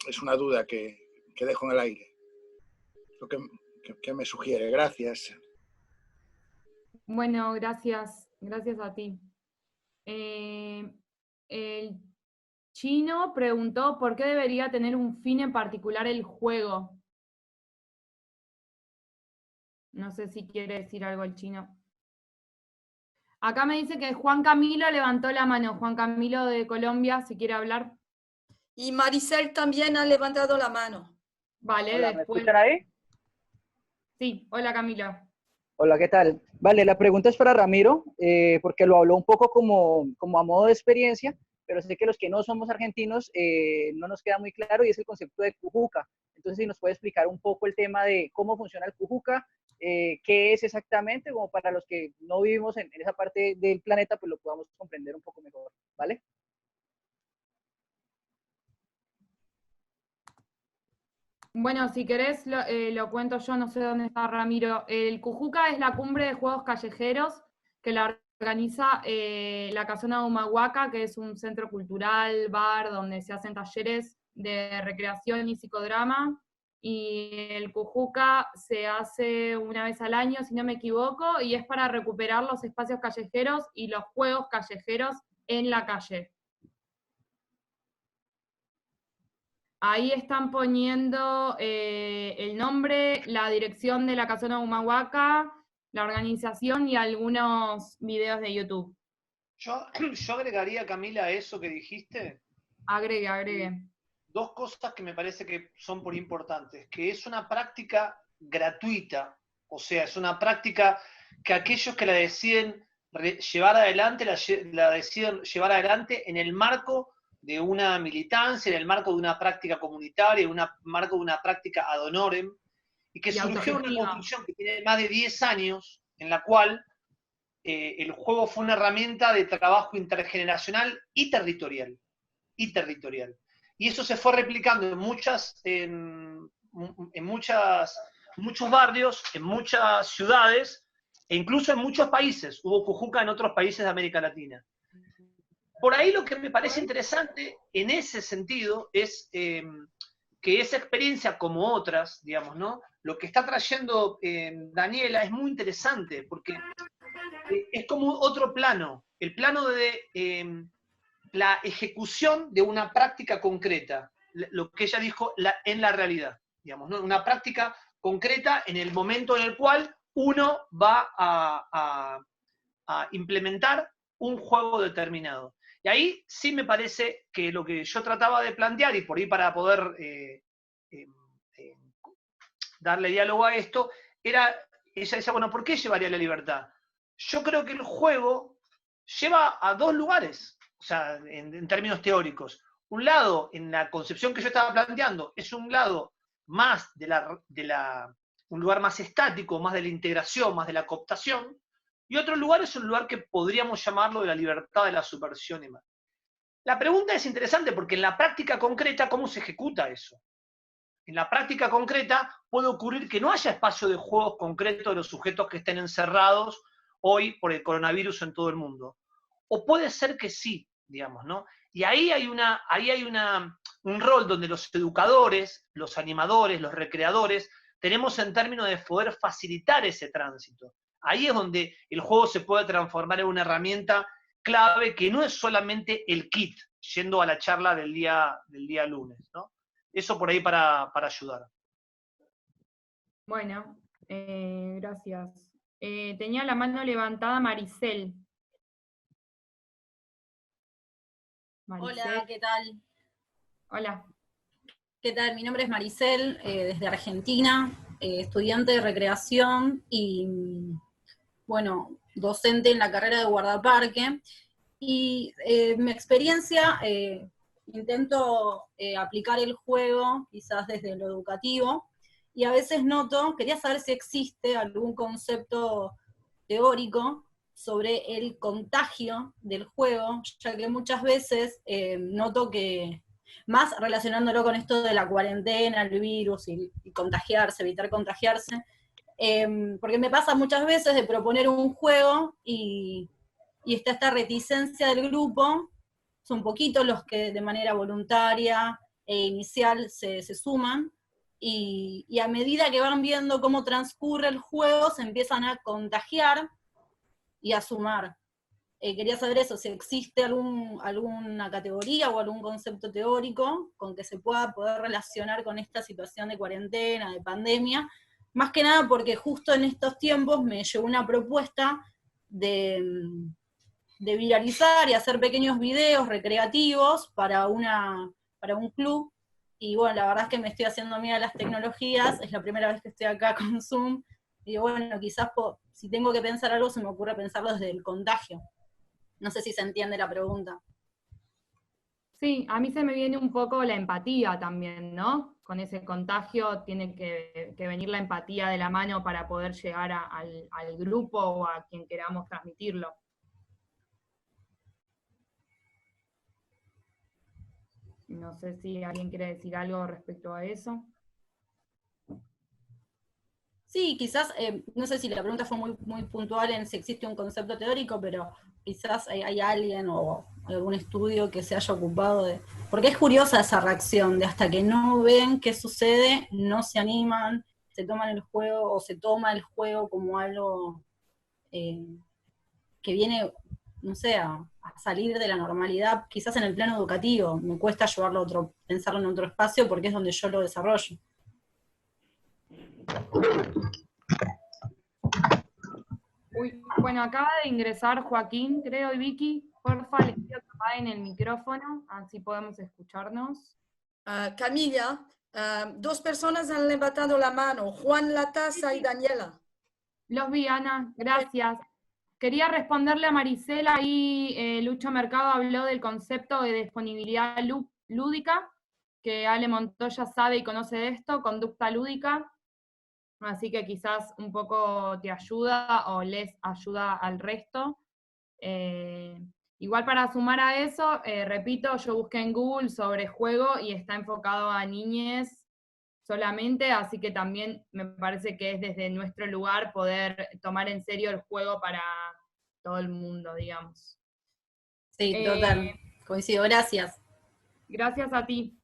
Es una duda que dejo en el aire. Lo que me sugiere. Gracias. Bueno, gracias a ti. El Chino preguntó por qué debería tener un fin en particular el juego. No sé si quiere decir algo el Chino. Acá me dice que Juan Camilo levantó la mano. Juan Camilo de Colombia, si quiere hablar. Y Maricel también ha levantado la mano. Vale, Hola, después. ¿me escuchan ahí? Sí, hola Camilo. Hola, ¿qué tal? Vale, la pregunta es para Ramiro, porque lo habló un poco como a modo de experiencia, pero sé que los que no somos argentinos no nos queda muy claro, y es el concepto de Cujuca. Entonces, si nos puede explicar un poco el tema de cómo funciona el Cujuca, qué es exactamente, como para los que no vivimos en esa parte del planeta, pues lo podamos comprender un poco mejor, ¿vale? Bueno, si querés lo cuento yo, no sé dónde está Ramiro. El Cujuca es la cumbre de juegos callejeros que la organiza la Casona de Humahuaca, que es un centro cultural, bar, donde se hacen talleres de recreación y psicodrama. Y el Cujuca se hace una vez al año, si no me equivoco, y es para recuperar los espacios callejeros y los juegos callejeros en la calle. Ahí están poniendo el nombre, la dirección de la Casona Humahuaca, la organización y algunos videos de YouTube. Yo agregaría, Camila, a eso que dijiste, Agregue. dos cosas que me parece que son por importantes, que es una práctica gratuita, o sea, es una práctica que aquellos que la deciden llevar adelante, la deciden llevar adelante en el marco de una militancia, en el marco de una práctica comunitaria, en el marco de una práctica ad honorem, y que Y surgió una autogestiva. construcción que tiene más de 10 años, en la cual el juego fue una herramienta de trabajo intergeneracional y territorial. Y eso se fue replicando muchos barrios, en muchas ciudades, e incluso en muchos países. Hubo Cujuca en otros países de América Latina. Por ahí lo que me parece interesante en ese sentido es que esa experiencia, como otras, digamos, ¿no? Lo que está trayendo Daniela es muy interesante, porque es como otro plano, el plano de la ejecución de una práctica concreta, lo que ella dijo en la realidad, digamos, ¿no? Una práctica concreta en el momento en el cual uno va a implementar un juego determinado. Y ahí sí me parece que lo que yo trataba de plantear, y por ahí para poder darle diálogo a esto, ella decía, bueno, ¿por qué llevaría la libertad? Yo creo que el juego lleva a dos lugares, o sea, en términos teóricos. Un lado, en la concepción que yo estaba planteando, es un lado más un lugar más estático, más de la integración, más de la cooptación, y otro lugar es un lugar que podríamos llamarlo de la libertad de la subversión y más. La pregunta es interesante porque en la práctica concreta, ¿cómo se ejecuta eso? En la práctica concreta puede ocurrir que no haya espacio de juegos concretos de los sujetos que estén encerrados hoy por el coronavirus en todo el mundo. O puede ser que sí, digamos, ¿no? Y ahí hay un rol donde los educadores, los animadores, los recreadores, tenemos en términos de poder facilitar ese tránsito. Ahí es donde el juego se puede transformar en una herramienta clave que no es solamente el kit, yendo a la charla del día lunes, ¿no? Eso por ahí para ayudar. Bueno, gracias. Tenía la mano levantada Maricel. Hola, ¿qué tal? Hola. ¿Qué tal? Mi nombre es Maricel, desde Argentina, estudiante de recreación y, bueno, docente en la carrera de guardaparque. Y mi experiencia, intento aplicar el juego, quizás desde lo educativo, y a veces quería saber si existe algún concepto teórico sobre el contagio del juego, ya que muchas veces noto que, más relacionándolo con esto de la cuarentena, el virus y contagiarse, evitar contagiarse, porque me pasa muchas veces de proponer un juego y está esta reticencia del grupo, son poquitos los que de manera voluntaria e inicial se suman, y a medida que van viendo cómo transcurre el juego, se empiezan a contagiar y a sumar. Quería saber eso, si existe alguna categoría o algún concepto teórico con que se pueda poder relacionar con esta situación de cuarentena, de pandemia, más que nada porque justo en estos tiempos me llegó una propuesta de viralizar y hacer pequeños videos recreativos para un club, y bueno, la verdad es que me estoy haciendo amiga de las tecnologías, es la primera vez que estoy acá con Zoom, y bueno, quizás si tengo que pensar algo, se me ocurre pensarlo desde el contagio. No sé si se entiende la pregunta. Sí, a mí se me viene un poco la empatía también, ¿no? Con ese contagio tiene que venir la empatía de la mano para poder llegar al grupo o a quien queramos transmitirlo. No sé si alguien quiere decir algo respecto a eso. Sí, quizás, no sé si la pregunta fue muy puntual en si existe un concepto teórico, pero quizás hay alguien o algún estudio que se haya ocupado de... Porque es curiosa esa reacción de hasta que no ven qué sucede, no se animan, se toman el juego o se toma el juego como algo que viene, no sé, a salir de la normalidad, quizás en el plano educativo. Me cuesta llevarlo a otro, pensarlo en otro espacio porque es donde yo lo desarrollo. Uy, bueno, acaba de ingresar Joaquín, creo, y Vicky. Porfa, les pido que apaguen el micrófono, así podemos escucharnos. Camila, dos personas han levantado la mano, Juan Latasa y Daniela. Los vi, Ana, gracias. Quería responderle a Marisela, ahí Lucho Mercado habló del concepto de disponibilidad lúdica, que Ale Montoya sabe y conoce de esto, conducta lúdica, así que quizás un poco te ayuda o les ayuda al resto. Igual para sumar a eso, repito, yo busqué en Google sobre juego y está enfocado a niñez solamente, así que también me parece que es desde nuestro lugar poder tomar en serio el juego para todo el mundo, digamos. Sí, total, coincido, gracias. Gracias a ti.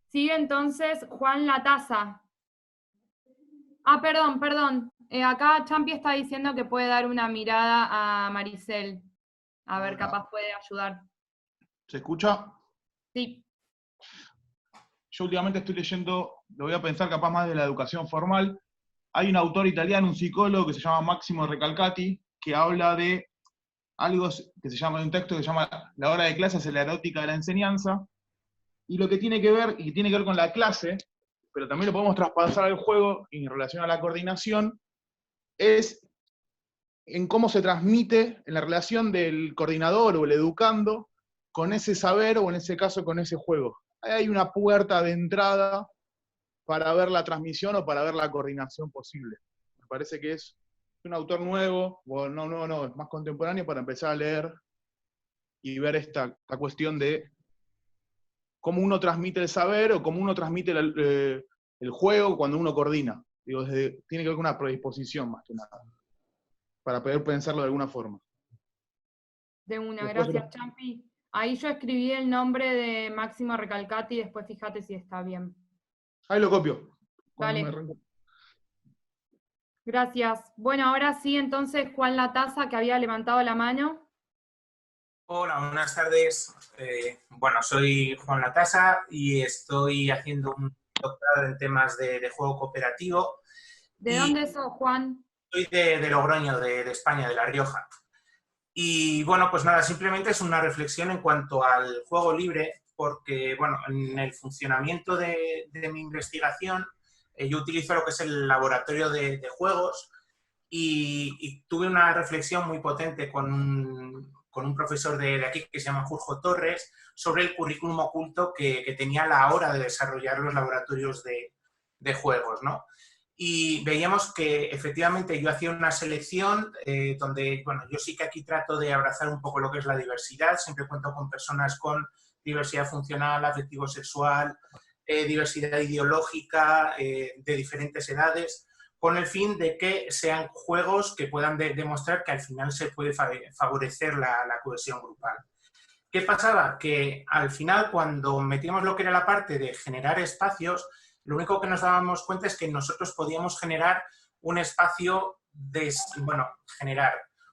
Sigue entonces Juan Latasa. Ah, perdón. Acá Champi está diciendo que puede dar una mirada a Maricel. A ver, capaz puede ayudar. ¿Se escucha? Sí. Yo últimamente estoy leyendo, lo voy a pensar capaz más de la educación formal. Hay un autor italiano, un psicólogo que se llama Massimo Recalcati, que habla de algo que se llama, un texto que se llama La hora de clases en la erótica de la enseñanza, y lo que tiene que ver, y tiene que ver con la clase, pero también lo podemos traspasar al juego en relación a la coordinación, es en cómo se transmite en la relación del coordinador o el educando con ese saber, o en ese caso con ese juego. Hay una puerta de entrada para ver la transmisión o para ver la coordinación posible. Me parece que es un autor nuevo, o no, es más contemporáneo, para empezar a leer y ver esta cuestión de cómo uno transmite el saber o cómo uno transmite el juego cuando uno coordina. Digo, tiene que ver con una predisposición más que nada, para poder pensarlo de alguna forma. De una, Después gracias, Champi. Ahí yo escribí el nombre de Máximo Recalcati y después fíjate si está bien. Ahí lo copio. Dale. Gracias. Bueno, ahora sí, entonces, Juan Latasa, que había levantado la mano. Hola, buenas tardes. Bueno, soy Juan Latasa y estoy haciendo un doctorado en temas de juego cooperativo. ¿De dónde sos, Juan? Soy de Logroño, de España, de La Rioja. Y bueno, pues nada, simplemente es una reflexión en cuanto al juego libre, porque bueno, en el funcionamiento de mi investigación, yo utilizo lo que es el laboratorio de juegos y tuve una reflexión muy potente con un profesor de aquí que se llama Jorge Torres sobre el currículum oculto que tenía a la hora de desarrollar los laboratorios de juegos, ¿no? Y veíamos que efectivamente yo hacía una selección donde, bueno, yo sí que aquí trato de abrazar un poco lo que es la diversidad, siempre cuento con personas con diversidad funcional, afectivo-sexual, diversidad ideológica, de diferentes edades, con el fin de que sean juegos que puedan demostrar que al final se puede favorecer la cohesión grupal. ¿Qué pasaba? Que al final, cuando metíamos lo que era la parte de generar espacios, lo único que nos dábamos cuenta es que nosotros podíamos generar un espacio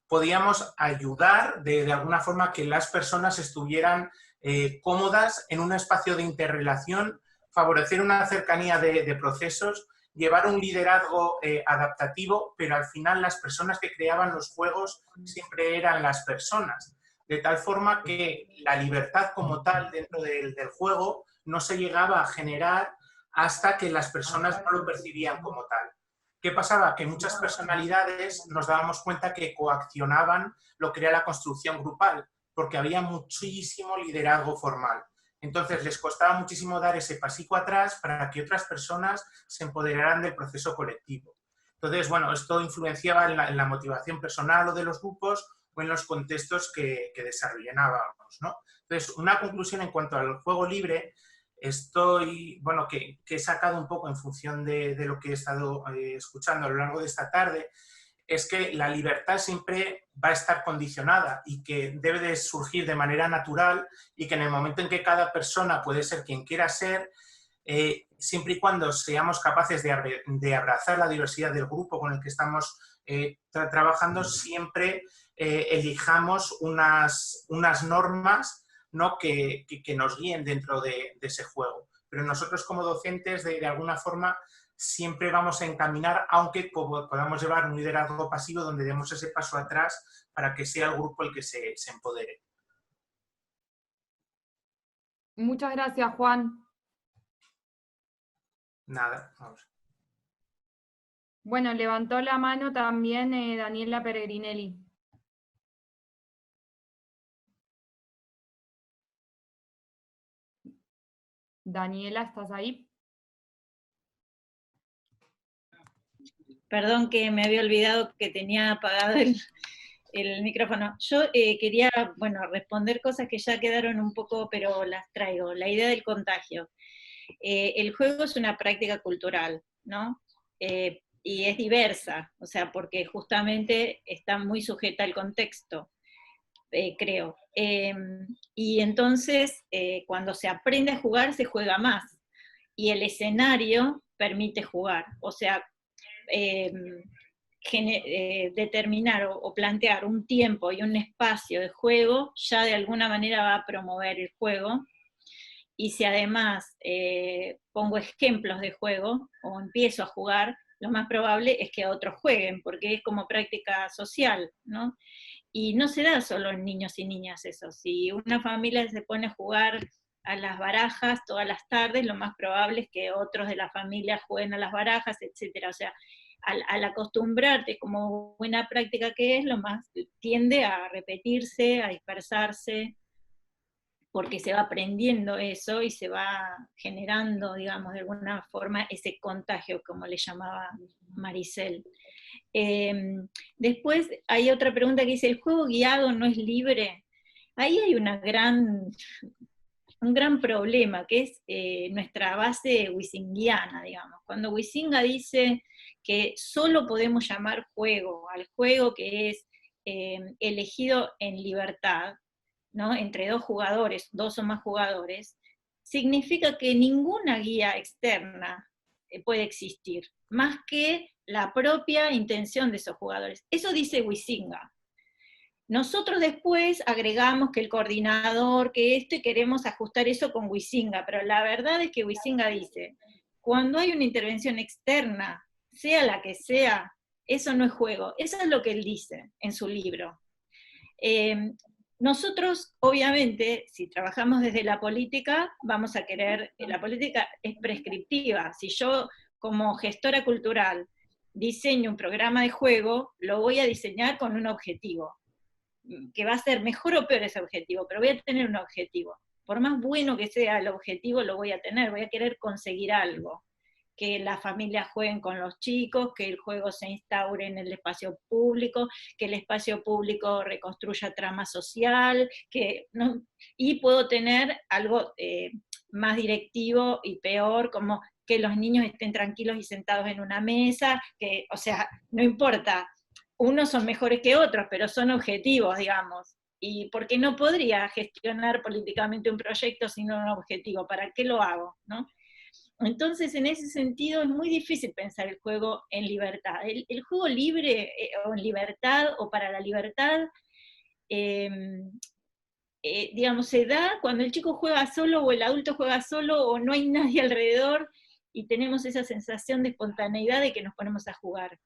podíamos ayudar de alguna forma que las personas estuvieran cómodas en un espacio de interrelación, favorecer una cercanía de procesos, llevar un liderazgo adaptativo, pero al final las personas que creaban los juegos siempre eran las personas. De tal forma que la libertad como tal dentro del juego no se llegaba a generar hasta que las personas no lo percibían como tal. ¿Qué pasaba? Que muchas personalidades nos dábamos cuenta que coaccionaban lo que era la construcción grupal, porque había muchísimo liderazgo formal. Entonces les costaba muchísimo dar ese pasico atrás para que otras personas se empoderaran del proceso colectivo. Entonces, bueno, esto influenciaba en la motivación personal o de los grupos o en los contextos que desarrollábamos, ¿no? Entonces, una conclusión en cuanto al juego libre bueno, que he sacado un poco en función de lo que he estado escuchando a lo largo de esta tarde, es que la libertad siempre va a estar condicionada y que debe de surgir de manera natural, y que en el momento en que cada persona puede ser quien quiera ser, siempre y cuando seamos capaces de abrazar la diversidad del grupo con el que estamos trabajando, siempre elijamos unas normas, ¿no?, que nos guíen dentro de ese juego. Pero nosotros como docentes, de alguna forma, siempre vamos a encaminar, aunque podamos llevar un liderazgo pasivo donde demos ese paso atrás para que sea el grupo el que se empodere. Muchas gracias, Juan. Nada, vamos. Bueno, levantó la mano también Daniela Peregrinelli. Daniela, ¿estás ahí? Perdón que me había olvidado que tenía apagado el micrófono. Yo quería, bueno, responder cosas que ya quedaron un poco, pero las traigo. La idea del contagio. El juego es una práctica cultural, ¿no? Y es diversa, o sea, porque justamente está muy sujeta al contexto, creo. Y entonces, cuando se aprende a jugar, se juega más. Y el escenario permite jugar. O sea, determinar o plantear un tiempo y un espacio de juego ya de alguna manera va a promover el juego. Y si además pongo ejemplos de juego o empiezo a jugar, lo más probable es que otros jueguen, porque es como práctica social, ¿no? Y no se da solo en niños y niñas eso. Si una familia se pone a jugar a las barajas todas las tardes, lo más probable es que otros de la familia jueguen a las barajas, etc. O sea, al acostumbrarte como buena práctica que es, lo más tiende a repetirse, a dispersarse, porque se va aprendiendo eso y se va generando, digamos, de alguna forma ese contagio, como le llamaba Maricel. Después hay otra pregunta que dice, ¿el juego guiado no es libre? Ahí hay un gran problema, que es nuestra base wisingiana, digamos. Cuando Huizinga dice que solo podemos llamar juego al juego que es elegido en libertad, ¿no?, entre dos jugadores, dos o más jugadores, significa que ninguna guía externa puede existir, más que la propia intención de esos jugadores. Eso dice Huizinga. Nosotros después agregamos que el coordinador, que esto, y queremos ajustar eso con Huizinga, pero la verdad es que Huizinga dice, cuando hay una intervención externa, sea la que sea, eso no es juego. Eso es lo que él dice en su libro. Nosotros, obviamente, si trabajamos desde la política, vamos a querer, la política es prescriptiva. Si yo, como gestora cultural, diseño un programa de juego, lo voy a diseñar con un objetivo, que va a ser mejor o peor ese objetivo, pero voy a tener un objetivo. Por más bueno que sea el objetivo, lo voy a tener, voy a querer conseguir algo. Que las familias jueguen con los chicos, que el juego se instaure en el espacio público, que el espacio público reconstruya trama social, ¿no? Y puedo tener algo más directivo y peor, como que los niños estén tranquilos y sentados en una mesa, que, o sea, no importa, unos son mejores que otros, pero son objetivos, digamos. Y porque no podría gestionar políticamente un proyecto sin un objetivo, ¿para qué lo hago?, ¿no? Entonces, en ese sentido, es muy difícil pensar el juego en libertad. El juego libre, o en libertad, o para la libertad, digamos, se da cuando el chico juega solo, o el adulto juega solo, o no hay nadie alrededor, y tenemos esa sensación de espontaneidad de que nos ponemos a jugar.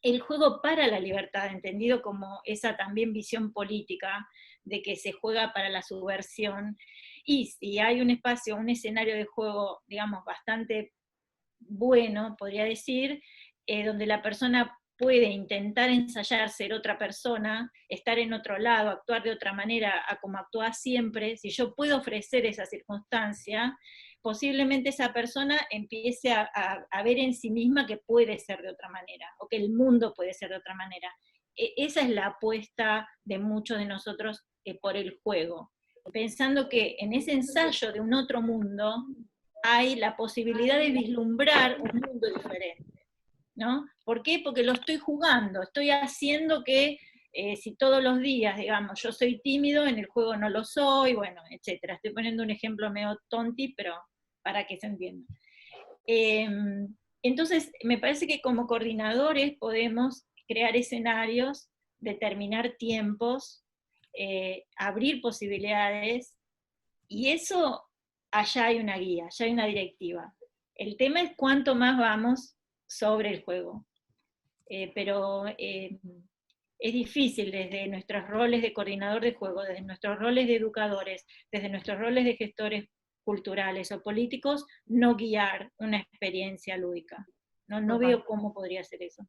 El juego para la libertad, entendido como esa también visión política, de que se juega para la subversión, y si hay un espacio, un escenario de juego, digamos, bastante bueno, podría decir, donde la persona puede intentar ensayar ser otra persona, estar en otro lado, actuar de otra manera a como actúa siempre, si yo puedo ofrecer esa circunstancia, posiblemente esa persona empiece a ver en sí misma que puede ser de otra manera, o que el mundo puede ser de otra manera. Esa es la apuesta de muchos de nosotros por el juego. pensando que en ese ensayo de un otro mundo hay la posibilidad de vislumbrar un mundo diferente, ¿no? ¿Por qué? Porque lo estoy jugando, estoy haciendo que si todos los días, digamos, yo soy tímido, en el juego no lo soy, bueno, etcétera. Estoy poniendo un ejemplo medio tonti, pero para que se entienda. Entonces, me parece que como coordinadores podemos crear escenarios, determinar tiempos, abrir posibilidades, y eso, allá hay una guía, allá hay una directiva. El tema es cuánto más vamos sobre el juego. Pero es difícil desde nuestros roles de coordinador de juego, desde nuestros roles de educadores, desde nuestros roles de gestores culturales o políticos, no guiar una experiencia lúdica. No veo cómo podría ser eso.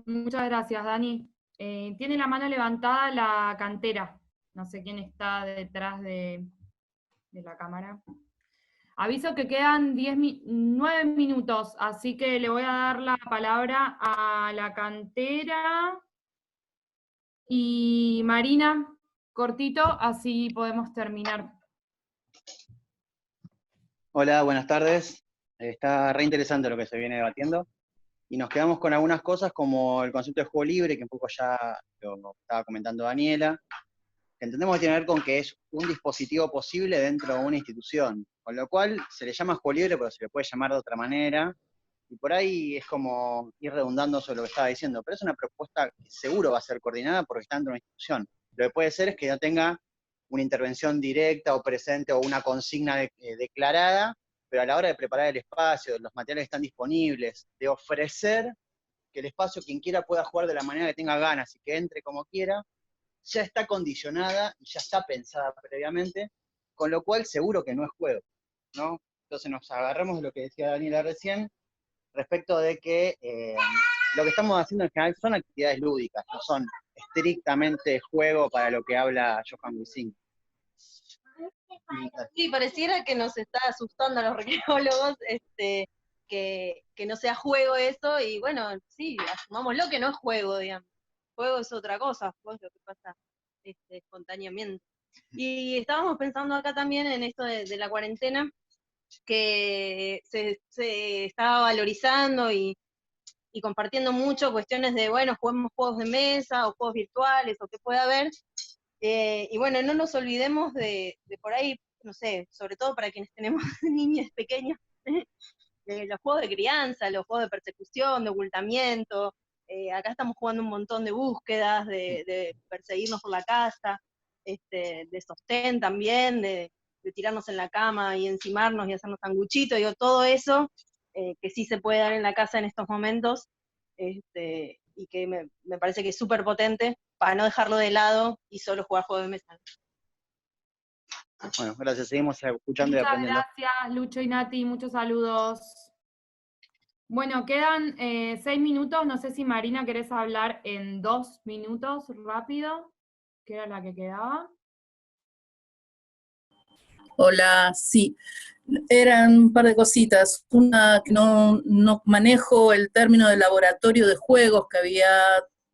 Muchas gracias, Dani. Tiene la mano levantada la cantera. No sé quién está detrás de la cámara. Aviso que quedan 9 minutos, así que le voy a dar la palabra a la cantera. Y Marina, cortito, así podemos terminar. Hola, buenas tardes. Está re interesante lo que se viene debatiendo. Y nos quedamos con algunas cosas como el concepto de juego libre, que un poco ya lo estaba comentando Daniela, que entendemos que tiene que ver con que es un dispositivo posible dentro de una institución, con lo cual se le llama juego libre, pero se le puede llamar de otra manera, y por ahí es como ir redundando sobre lo que estaba diciendo, pero es una propuesta que seguro va a ser coordinada porque está dentro de una institución. Lo que puede ser es que no tenga una intervención directa o presente o una consigna declarada, pero a la hora de preparar el espacio, de los materiales que están disponibles, de ofrecer que el espacio quien quiera pueda jugar de la manera que tenga ganas y que entre como quiera, ya está condicionada y ya está pensada previamente, con lo cual seguro que no es juego, ¿no? Entonces nos agarramos de lo que decía Daniela recién, respecto de que lo que estamos haciendo en general son actividades lúdicas, no son estrictamente juego para lo que habla Johan Wising. Sí, pareciera que nos está asustando a los recreólogos que no sea juego eso, y bueno, sí, asumámoslo que no es juego, digamos. Juego es otra cosa, juego es lo que pasa espontáneamente. Y estábamos pensando acá también en esto de la cuarentena, que se estaba valorizando y compartiendo mucho cuestiones de, bueno, juguemos juegos de mesa o juegos virtuales o qué pueda haber. Y bueno, no nos olvidemos de por ahí, no sé, sobre todo para quienes tenemos niños pequeños, los juegos de crianza, los juegos de persecución, de ocultamiento. Acá estamos jugando un montón de búsquedas, de perseguirnos por la casa, de sostén también, de tirarnos en la cama y encimarnos y hacernos sanguchitos, digo, todo eso que sí se puede dar en la casa en estos momentos, y que me parece que es súper potente para no dejarlo de lado y solo jugar juegos de mesa. Bueno, gracias, seguimos escuchando y aprendiendo. Muchas gracias, Lucho y Nati, muchos saludos. Bueno, quedan 6 minutos, no sé si Marina querés hablar en 2 minutos, rápido, que era la que quedaba. Hola, sí. Eran un par de cositas. Una, que no manejo el término de laboratorio de juegos que había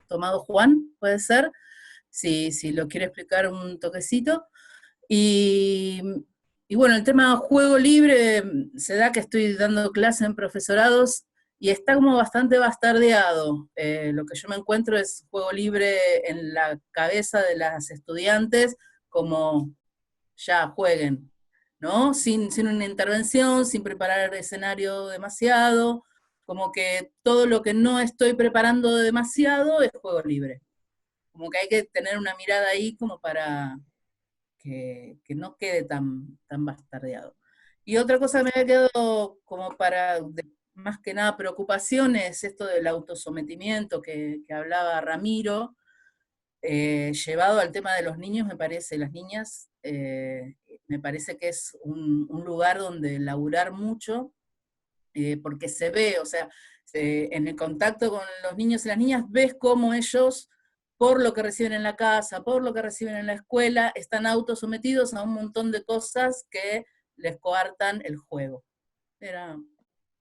tomado Juan, ¿puede ser? Si lo quiere explicar un toquecito. Y bueno, el tema juego libre se da que estoy dando clase en profesorados y está como bastante bastardeado. Lo que yo me encuentro es juego libre en la cabeza de las estudiantes como ya jueguen, ¿no? Sin una intervención, sin preparar el escenario demasiado, como que todo lo que no estoy preparando demasiado es juego libre. Como que hay que tener una mirada ahí como para que no quede tan bastardeado. Y otra cosa que me había quedado como para, más que nada, preocupaciones, esto del autosometimiento que hablaba Ramiro, llevado al tema de los niños, me parece, las niñas, me parece que es un lugar donde laburar mucho, porque se ve, o sea, en el contacto con los niños y las niñas, ves cómo ellos, por lo que reciben en la casa, por lo que reciben en la escuela, están autosometidos a un montón de cosas que les coartan el juego. Era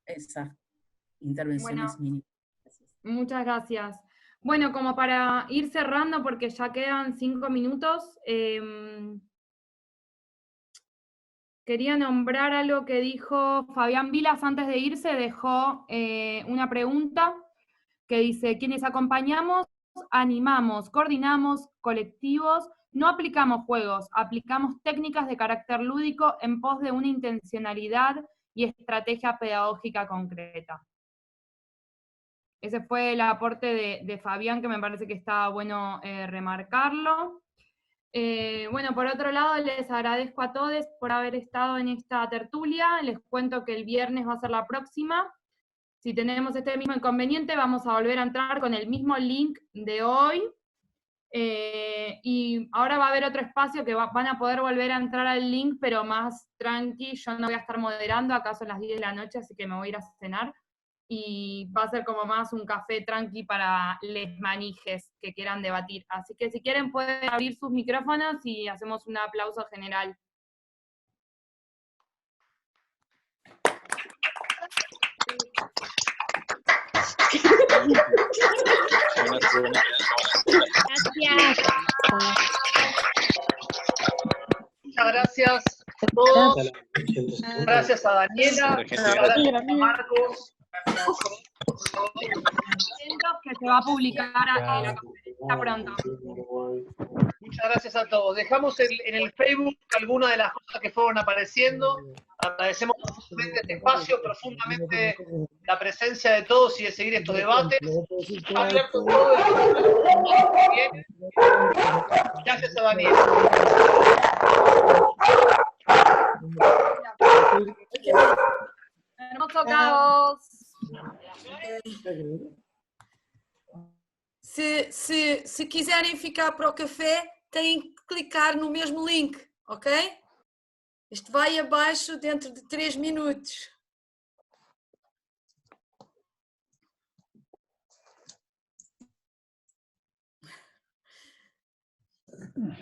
esas intervenciones mínimas. Muchas gracias. Bueno, como para ir cerrando, porque ya quedan 5 minutos, quería nombrar algo que dijo Fabián Vilas antes de irse, dejó una pregunta que dice, quienes acompañamos, animamos, coordinamos colectivos, no aplicamos juegos, aplicamos técnicas de carácter lúdico en pos de una intencionalidad y estrategia pedagógica concreta. Ese fue el aporte de Fabián, que me parece que está bueno remarcarlo. Bueno, por otro lado, les agradezco a todos por haber estado en esta tertulia. Les cuento que el viernes va a ser la próxima. Si tenemos este mismo inconveniente, vamos a volver a entrar con el mismo link de hoy. Y ahora va a haber otro espacio que van a poder volver a entrar al link, pero más tranqui. Yo no voy a estar moderando, acá son las 10 de la noche, así que me voy a ir a cenar. Y va a ser como más un café tranqui para les manijes que quieran debatir. Así que si quieren pueden abrir sus micrófonos y hacemos un aplauso general. Muchas gracias a todos. Gracias a Daniela. Gracias a Marcos. Que se va a publicar la conferencia pronto. Muchas gracias a todos. Dejamos en el Facebook algunas de las cosas que fueron apareciendo. Agradecemos profundamente este espacio, profundamente la presencia de todos y de seguir estos debates. Abierto todo el viene. Gracias a Daniel. Hermoso caos. Se quiserem ficar para o café, têm que clicar no mesmo link, ok? Este vai abaixo dentro de 3 minutos.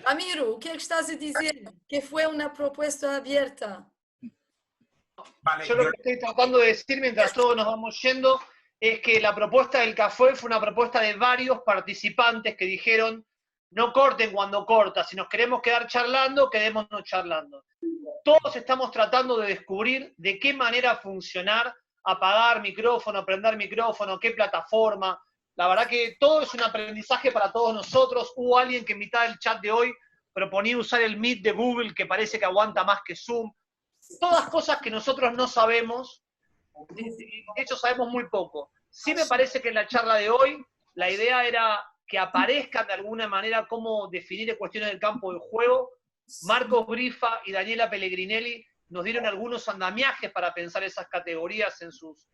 Ramiro, o que é que estás a dizer? Que foi uma proposta aberta. Yo lo que estoy tratando de decir mientras todos nos vamos yendo es que la propuesta del café fue una propuesta de varios participantes que dijeron no corten cuando corta, si nos queremos quedar charlando, quedémonos charlando. Todos estamos tratando de descubrir de qué manera funcionar, apagar micrófono, prender micrófono, qué plataforma. La verdad que todo es un aprendizaje para todos nosotros. Hubo alguien que en mitad del chat de hoy proponía usar el Meet de Google, que parece que aguanta más que Zoom. Todas cosas que nosotros no sabemos, de hecho sabemos muy poco. Sí me parece que en la charla de hoy la idea era que aparezcan de alguna manera cómo definir cuestiones del campo del juego. Marcos Brifa y Daniela Pellegrinelli nos dieron algunos andamiajes para pensar esas categorías en sus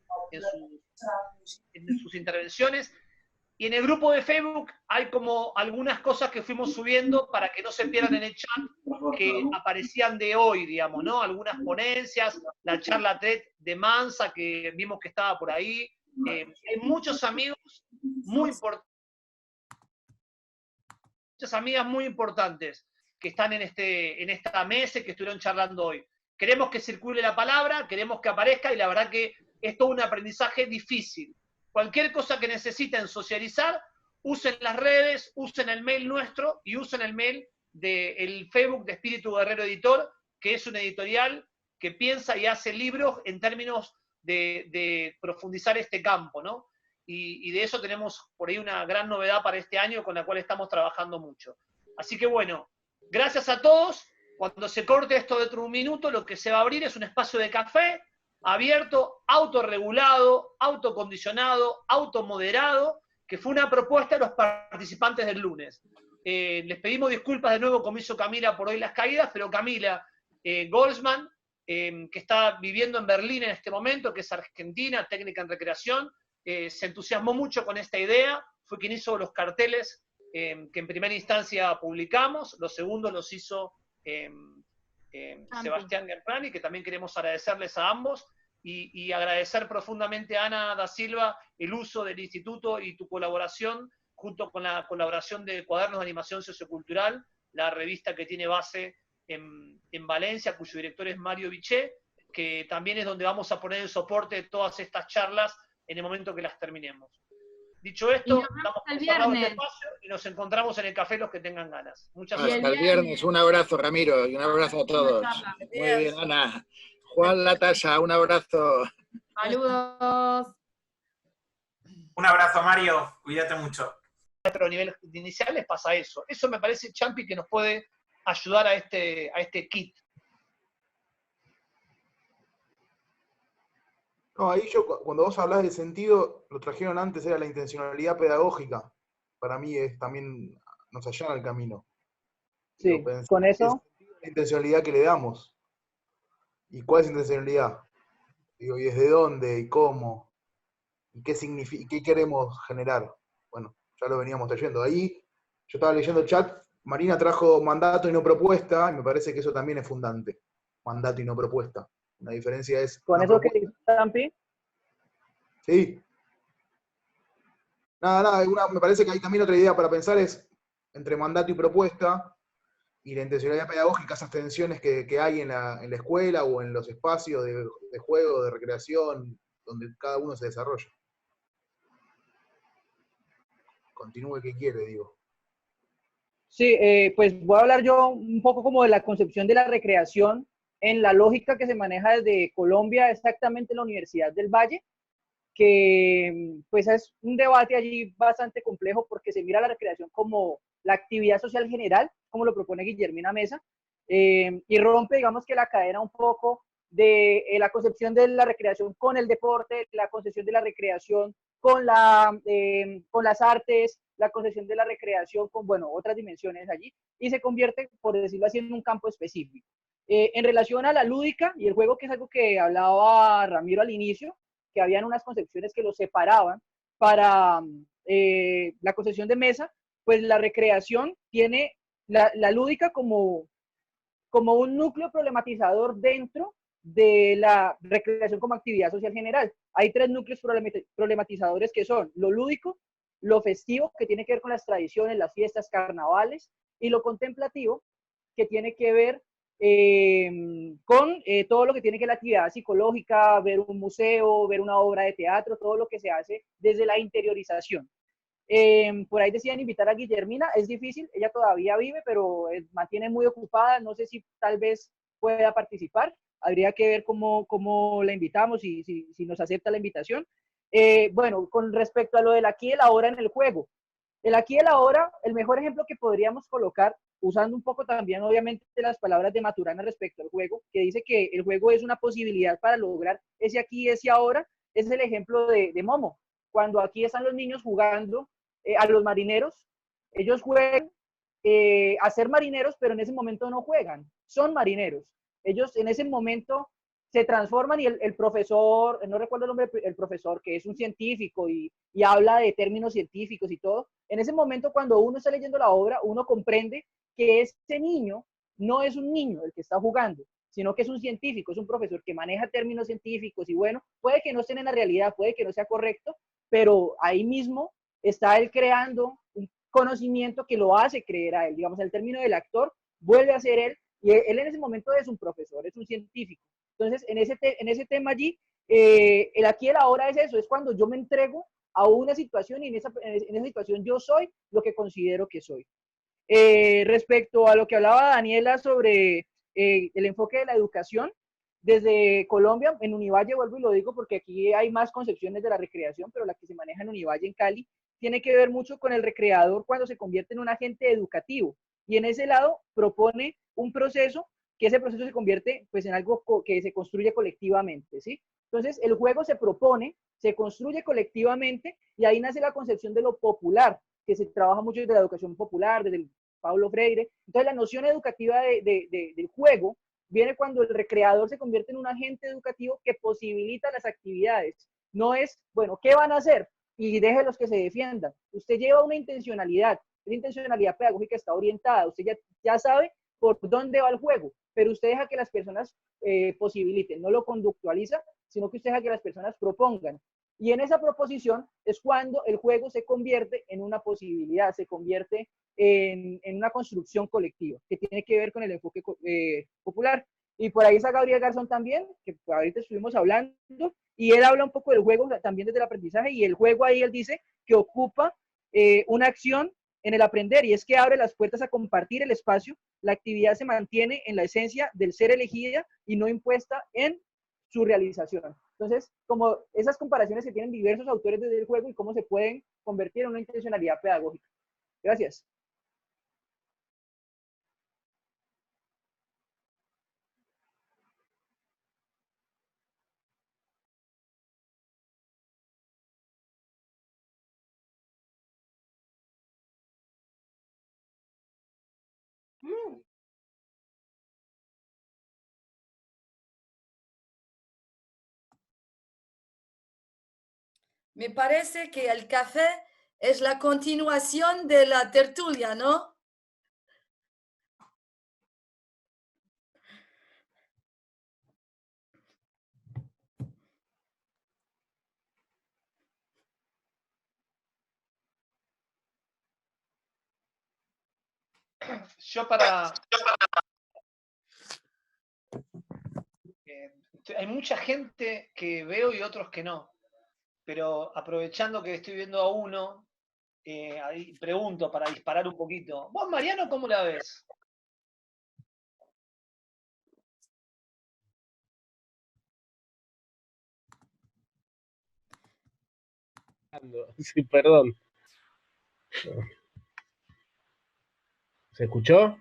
intervenciones. Y en el grupo de Facebook hay como algunas cosas que fuimos subiendo para que no se pierdan en el chat, que aparecían de hoy, digamos, ¿no? Algunas ponencias, la charla TED de Mansa, que vimos que estaba por ahí. Hay muchos amigos muy importantes, muchas amigas muy importantes que están en esta mesa y que estuvieron charlando hoy. Queremos que circule la palabra, queremos que aparezca, y la verdad que es todo un aprendizaje difícil. Cualquier cosa que necesiten socializar, usen las redes, usen el mail nuestro y usen el mail del Facebook de Espíritu Guerrero Editor, que es una editorial que piensa y hace libros en términos de profundizar este campo, ¿no? Y de eso tenemos por ahí una gran novedad para este año con la cual estamos trabajando mucho. Así que bueno, gracias a todos. Cuando se corte esto dentro de un minuto, lo que se va a abrir es un espacio de café abierto, autorregulado, autocondicionado, automoderado, que fue una propuesta de los participantes del lunes. Les pedimos disculpas de nuevo, como hizo Camila, por hoy las caídas, pero Camila Goldsman, que está viviendo en Berlín en este momento, que es argentina, técnica en recreación, se entusiasmó mucho con esta idea, fue quien hizo los carteles que en primera instancia publicamos, los segundos los hizo Sebastián Gerprani, que también queremos agradecerles a ambos, y agradecer profundamente a Ana da Silva el uso del instituto y tu colaboración, junto con la colaboración de Cuadernos de Animación Sociocultural, la revista que tiene base en Valencia, cuyo director es Mario Viché, que también es donde vamos a poner el soporte de todas estas charlas en el momento que las terminemos. Dicho esto, nos vemos damos el por cerrado este viernes. espacio y nos encontramos en el café los que tengan ganas. Muchas Y el gracias. Hasta el viernes. Un abrazo, Ramiro, y un abrazo a todos. charla. Muy bien, Ana. Juan Latasa, un abrazo. Saludos. Un abrazo, Mario. Cuídate mucho. A los niveles iniciales pasa eso. Eso me parece, Champi, que nos puede ayudar a este kit. No, ahí cuando vos hablás del sentido, lo trajeron antes, era la intencionalidad pedagógica. Para mí es también, nos allana el camino. Sí, con eso. La intencionalidad que le damos. ¿Y cuál es la intencionalidad? Digo, ¿y desde dónde? ¿Y cómo? ¿Y qué significa? ¿Qué queremos generar? Bueno, ya lo veníamos trayendo. Ahí, yo estaba leyendo el chat, Marina trajo mandato y no propuesta, y me parece que eso también es fundante. Mandato y no propuesta. La diferencia es... Con eso que dice Champi. Sí. Nada, me parece que hay también otra idea para pensar es entre mandato y propuesta, y la intencionalidad pedagógica, esas tensiones que hay en la escuela o en los espacios de juego, de recreación, donde cada uno se desarrolla. Continúe que quiere, digo. Sí, pues voy a hablar yo un poco como de la concepción de la recreación en la lógica que se maneja desde Colombia, exactamente en la Universidad del Valle, que pues es un debate allí bastante complejo porque se mira la recreación como la actividad social general, como lo propone Guillermina Mesa, y rompe, digamos que la cadena un poco de la concepción de la recreación con el deporte, la concepción de la recreación con las artes, la concepción de la recreación con, bueno, otras dimensiones allí, y se convierte, por decirlo así, en un campo específico. En relación a la lúdica y el juego, que es algo que hablaba Ramiro al inicio, que habían unas concepciones que los separaban para la concepción de Mesa, pues la recreación tiene la lúdica como un núcleo problematizador dentro de la recreación como actividad social general. Hay 3 núcleos problematizadores que son lo lúdico, lo festivo, que tiene que ver con las tradiciones, las fiestas, carnavales, y lo contemplativo, que tiene que ver con todo lo que tiene que ver la actividad psicológica, ver un museo, ver una obra de teatro, todo lo que se hace desde la interiorización. Por ahí decían invitar a Guillermina, es difícil, ella todavía vive, pero mantiene muy ocupada, no sé si tal vez pueda participar, habría que ver cómo la invitamos y si nos acepta la invitación. Bueno, con respecto a lo del aquí y el ahora en el juego, el aquí y el ahora, el mejor ejemplo que podríamos colocar, usando un poco también obviamente las palabras de Maturana respecto al juego, que dice que el juego es una posibilidad para lograr ese aquí y ese ahora, es el ejemplo de Momo. Cuando aquí están los niños jugando a los marineros, ellos juegan a ser marineros, pero en ese momento no juegan, son marineros. Ellos en ese momento se transforman y el profesor, no recuerdo el nombre, el profesor, que es un científico y habla de términos científicos y todo, en ese momento cuando uno está leyendo la obra, uno comprende que ese niño no es un niño el que está jugando, sino que es un científico, es un profesor que maneja términos científicos y bueno, puede que no estén en la realidad, puede que no sea correcto, pero ahí mismo está él creando un conocimiento que lo hace creer a él. Digamos, el término del actor vuelve a ser él, y él en ese momento es un profesor, es un científico. Entonces, en ese tema allí, el aquí y el ahora es eso, es cuando yo me entrego a una situación y en esa situación yo soy lo que considero que soy. Respecto a lo que hablaba Daniela sobre el enfoque de la educación, desde Colombia, en Univalle, vuelvo y lo digo porque aquí hay más concepciones de la recreación, pero la que se maneja en Univalle, en Cali, tiene que ver mucho con el recreador cuando se convierte en un agente educativo. Y en ese lado propone un proceso, que ese proceso se convierte pues, en algo que se construye colectivamente, ¿sí? Entonces, el juego se propone, se construye colectivamente, y ahí nace la concepción de lo popular, que se trabaja mucho desde la educación popular, desde el Paulo Freire. Entonces, la noción educativa del juego viene cuando el recreador se convierte en un agente educativo que posibilita las actividades. No es, bueno, ¿qué van a hacer? Y déjenlos que se defiendan. Usted lleva una intencionalidad, esa intencionalidad pedagógica está orientada, usted ya sabe por dónde va el juego, pero usted deja que las personas posibiliten, no lo conductualiza, sino que usted deja que las personas propongan. Y en esa proposición es cuando el juego se convierte en una posibilidad, se convierte en una construcción colectiva, que tiene que ver con el enfoque popular. Y por ahí está Gabriel Garzón también, que ahorita estuvimos hablando, y él habla un poco del juego también desde el aprendizaje, y el juego ahí él dice que ocupa una acción en el aprender, y es que abre las puertas a compartir el espacio. La actividad se mantiene en la esencia del ser elegida y no impuesta en su realización. Entonces, como esas comparaciones que tienen diversos autores desde el juego y cómo se pueden convertir en una intencionalidad pedagógica. Gracias. Me parece que el café es la continuación de la tertulia, ¿no? Yo para... hay mucha gente que veo y otros que no, pero aprovechando que estoy viendo a uno, ahí pregunto para disparar un poquito. ¿Vos, Mariano, cómo la ves? Sí, perdón. ¿Se escuchó?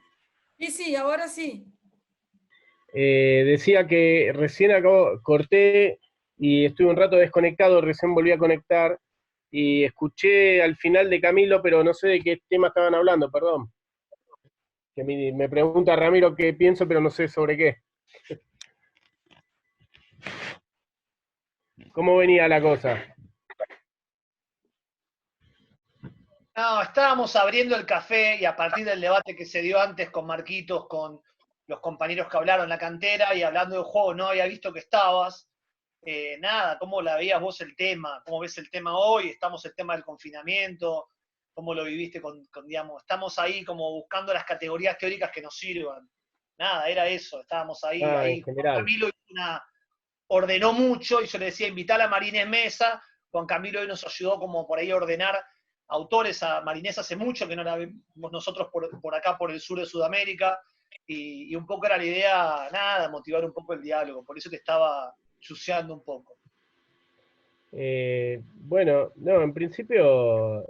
Sí, sí, ahora sí. Decía que recién corté y estuve un rato desconectado, recién volví a conectar y escuché al final de Camilo, pero no sé de qué tema estaban hablando, perdón. Que me pregunta Ramiro qué pienso, pero no sé sobre qué. ¿Cómo venía la cosa? No, estábamos abriendo el café y a partir del debate que se dio antes con Marquitos, con los compañeros que hablaron en la cantera y hablando de juego, no había visto que estabas. Nada, ¿cómo la veías vos el tema? ¿Cómo ves el tema hoy? Estamos el tema del confinamiento, ¿cómo lo viviste digamos, estamos ahí como buscando las categorías teóricas que nos sirvan? Nada, era eso, estábamos ahí, En general. Camilo ordenó mucho y yo le decía, invitar a Marínez Mesa, Juan Camilo hoy nos ayudó como por ahí a ordenar autores. A Marinés hace mucho que no la vemos nosotros por acá, por el sur de Sudamérica, y un poco era la idea, nada, motivar un poco el diálogo, por eso te estaba chuceando un poco. Bueno, no, en principio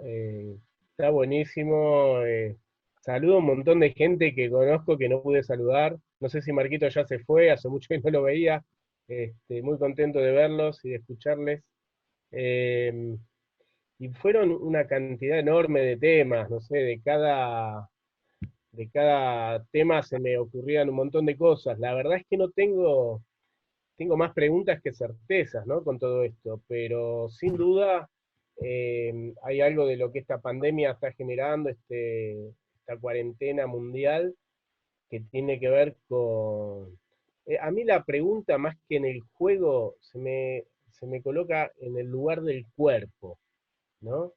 está buenísimo. Saludo a un montón de gente que conozco que no pude saludar. No sé si Marquito ya se fue, hace mucho que no lo veía. Muy contento de verlos y de escucharles. Y fueron una cantidad enorme de temas, no sé, de cada tema se me ocurrían un montón de cosas. La verdad es que no tengo más preguntas que certezas, ¿no? Con todo esto, pero sin duda hay algo de lo que esta pandemia está generando, esta cuarentena mundial, que tiene que ver con... a mí la pregunta, más que en el juego, se me coloca en el lugar del cuerpo, ¿no?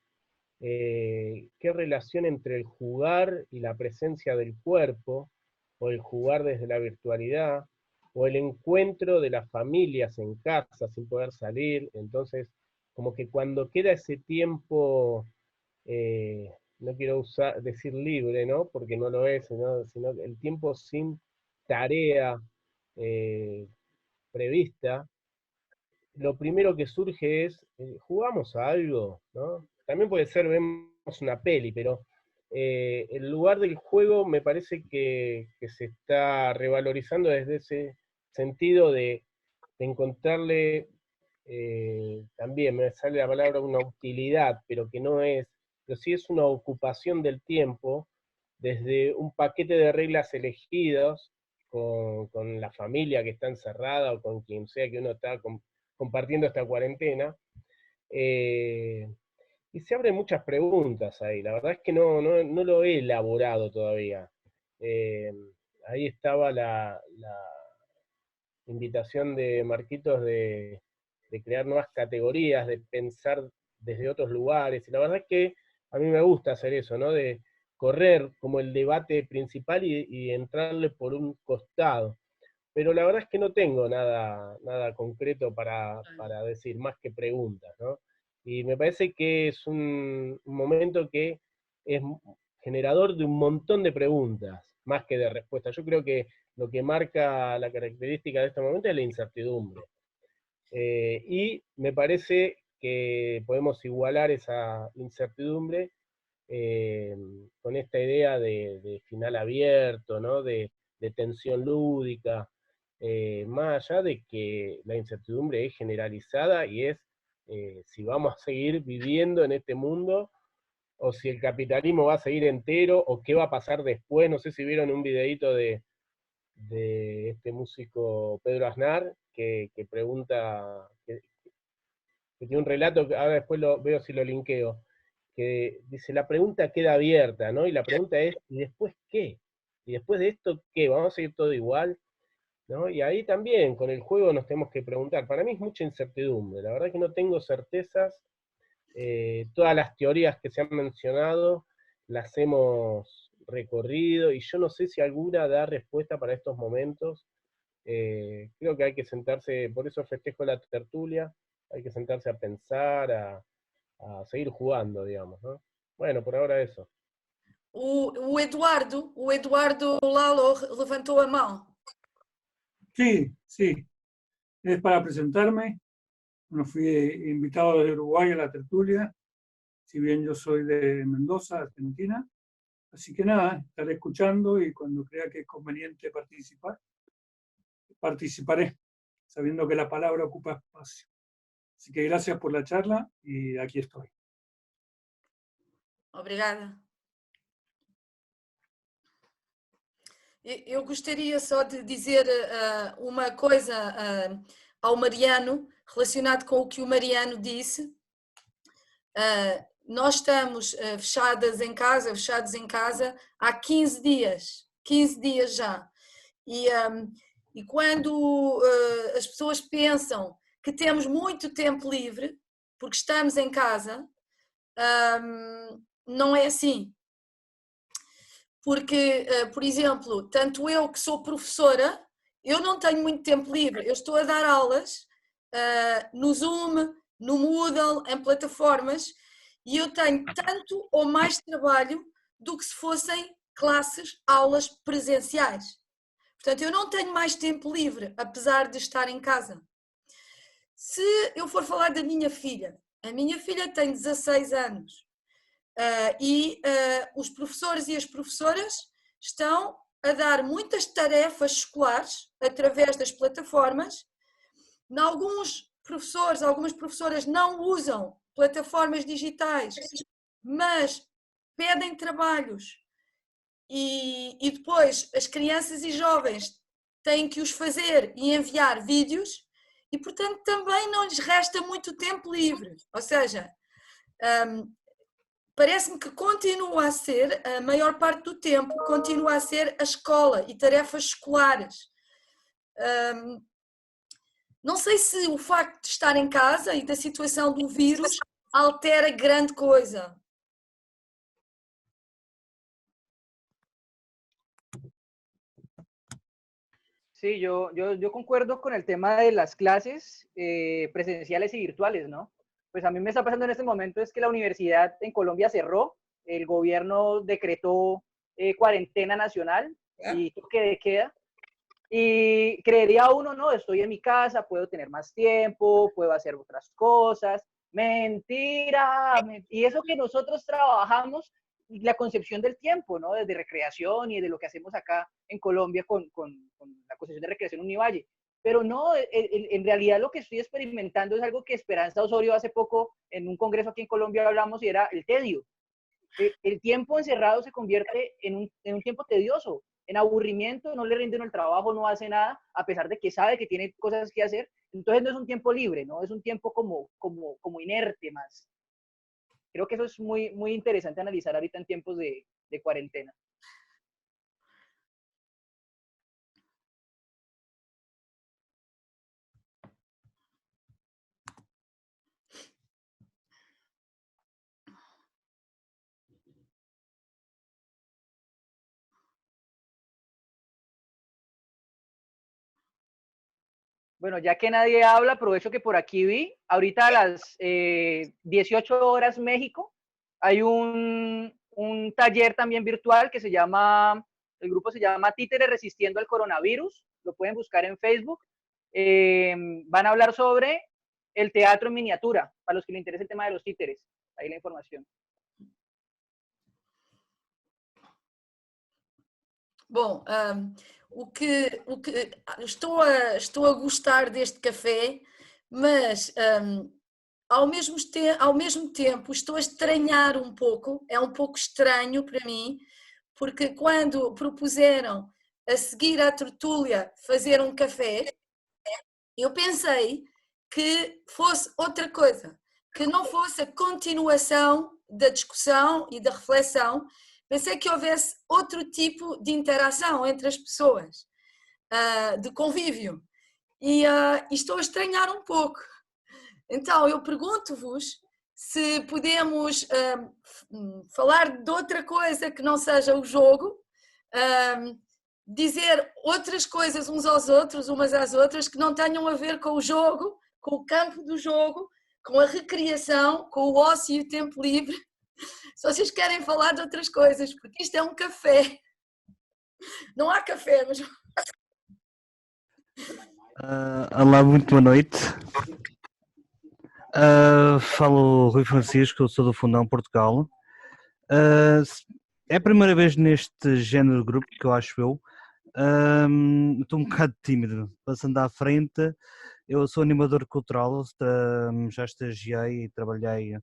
¿Qué relación entre el jugar y la presencia del cuerpo, o el jugar desde la virtualidad, o el encuentro de las familias en casa sin poder salir? Entonces, como que cuando queda ese tiempo, no quiero decir libre, ¿no? Porque no lo es, sino el tiempo sin tarea prevista, lo primero que surge es, ¿jugamos a algo? ¿No? También puede ser, vemos una peli, pero el lugar del juego me parece que se está revalorizando desde ese sentido de encontrarle, también me sale la palabra una utilidad, pero que no es, pero sí es una ocupación del tiempo, desde un paquete de reglas elegidas con la familia que está encerrada o con quien sea que uno está compartiendo esta cuarentena, y se abren muchas preguntas ahí. La verdad es que no lo he elaborado todavía. Ahí estaba la invitación de Marquitos de crear nuevas categorías, de pensar desde otros lugares, y la verdad es que a mí me gusta hacer eso, ¿no? De correr como el debate principal y entrarle por un costado. pero la verdad es que no tengo nada concreto para decir, más que preguntas, ¿no? Y me parece que es un momento que es generador de un montón de preguntas, más que de respuestas. Yo creo que lo que marca la característica de este momento es la incertidumbre. Y me parece que podemos igualar esa incertidumbre con esta idea de final abierto, ¿no? de tensión lúdica, más allá de que la incertidumbre es generalizada y es si vamos a seguir viviendo en este mundo o si el capitalismo va a seguir entero o qué va a pasar después. No sé si vieron un videíto de este músico Pedro Aznar que pregunta, que tiene un relato, que ahora después lo veo si lo linkeo, que dice, la pregunta queda abierta, ¿no? Y la pregunta es, ¿y después qué? ¿Y después de esto qué? ¿Vamos a seguir todo igual? ¿No? Y ahí también, con el juego nos tenemos que preguntar. Para mí es mucha incertidumbre, la verdad que no tengo certezas. Todas las teorías que se han mencionado las hemos recorrido, y yo no sé si alguna da respuesta para estos momentos. Creo que hay que sentarse, por eso festejo la tertulia, hay que sentarse a pensar, a seguir jugando, digamos, ¿no? Bueno, por ahora eso. O Eduardo Lalo levantou a mão. Sí, sí. Es para presentarme. Bueno, fui invitado de Uruguay a la tertulia, si bien yo soy de Mendoza, Argentina. Así que nada, estaré escuchando y cuando crea que es conveniente participar, participaré, sabiendo que la palabra ocupa espacio. Así que gracias por la charla y aquí estoy. Obrigada. Eu gostaria só de dizer uma coisa ao Mariano, relacionado com o que o Mariano disse. Nós estamos fechados em casa há 15 dias já. E quando as pessoas pensam que temos muito tempo livre, porque estamos em casa, não é assim. Porque, por exemplo, tanto eu que sou professora, eu não tenho muito tempo livre, eu estou a dar aulas no Zoom, no Moodle, em plataformas, e eu tenho tanto ou mais trabalho do que se fossem classes, aulas presenciais. Portanto, eu não tenho mais tempo livre, apesar de estar em casa. Se eu for falar da minha filha, a minha filha tem 16 anos. Os professores e as professoras estão a dar muitas tarefas escolares através das plataformas. Alguns professores, algumas professoras não usam plataformas digitais, mas pedem trabalhos e depois as crianças e jovens têm que os fazer e enviar vídeos e, portanto, também não lhes resta muito tempo livre. Ou seja, parece-me que continua a ser, a maior parte do tempo, continua a ser a escola e tarefas escolares. Não sei se o facto de estar em casa e da situação do vírus altera grande coisa. Sí, yo concuerdo con el tema de las clases presenciales y virtuales, ¿no? Pues a mí me está pasando en este momento es que la universidad en Colombia cerró, el gobierno decretó cuarentena nacional y toque de queda, y creería uno, no, estoy en mi casa, puedo tener más tiempo, puedo hacer otras cosas. Mentira, y eso que nosotros trabajamos, la concepción del tiempo, ¿no? Desde recreación y de lo que hacemos acá en Colombia con la concepción de recreación Univalle. Pero no, en realidad lo que estoy experimentando es algo que Esperanza Osorio hace poco en un congreso aquí en Colombia hablamos y era el tedio. El tiempo encerrado se convierte en un tiempo tedioso, en aburrimiento, no le rinde uno el trabajo, no hace nada, a pesar de que sabe que tiene cosas que hacer. Entonces no es un tiempo libre, ¿no? Es un tiempo como inerte más. Creo que eso es muy, muy interesante analizar ahorita en tiempos de cuarentena. Bueno, ya que nadie habla, aprovecho que por aquí vi, ahorita a las 18 horas México, hay un taller también virtual que se llama, el grupo se llama Títeres Resistiendo al Coronavirus, lo pueden buscar en Facebook. Van a hablar sobre el teatro en miniatura, para los que les interese el tema de los títeres. Ahí la información. Bom, estou a gostar deste café, mas ao mesmo tempo estou a estranhar um pouco, é um pouco estranho para mim, porque quando propuseram a seguir à tertúlia fazer um café, eu pensei que fosse outra coisa, que não fosse a continuação da discussão e da reflexão. Pensei que houvesse outro tipo de interação entre as pessoas, de convívio, e estou a estranhar um pouco. Então, eu pergunto-vos se podemos falar de outra coisa que não seja o jogo, dizer outras coisas uns aos outros, umas às outras, que não tenham a ver com o jogo, com o campo do jogo, com a recriação, com o ócio e o tempo livre. Se vocês querem falar de outras coisas, porque isto é um café. Não há café, mas... Olá, muito boa noite. Falo Rui Francisco, eu sou do Fundão Portugal. É a primeira vez neste género de grupo que eu acho eu. Estou um bocado tímido, passando à frente. Eu sou animador cultural, já estagiei e trabalhei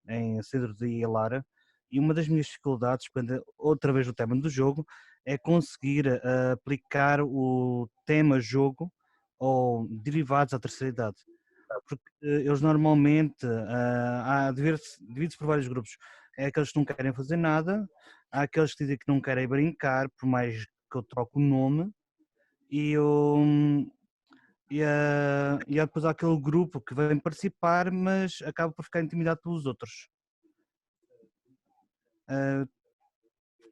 em Centro de Lara, e uma das minhas dificuldades, outra vez o tema do jogo, é conseguir aplicar o tema jogo ou derivados à terceira idade, porque eles normalmente, divide-se por vários grupos, é aqueles que não querem fazer nada, há aqueles que dizem que não querem brincar, por mais que eu troque o nome, e depois há aquele grupo que vem participar, mas acaba por ficar intimidado pelos outros.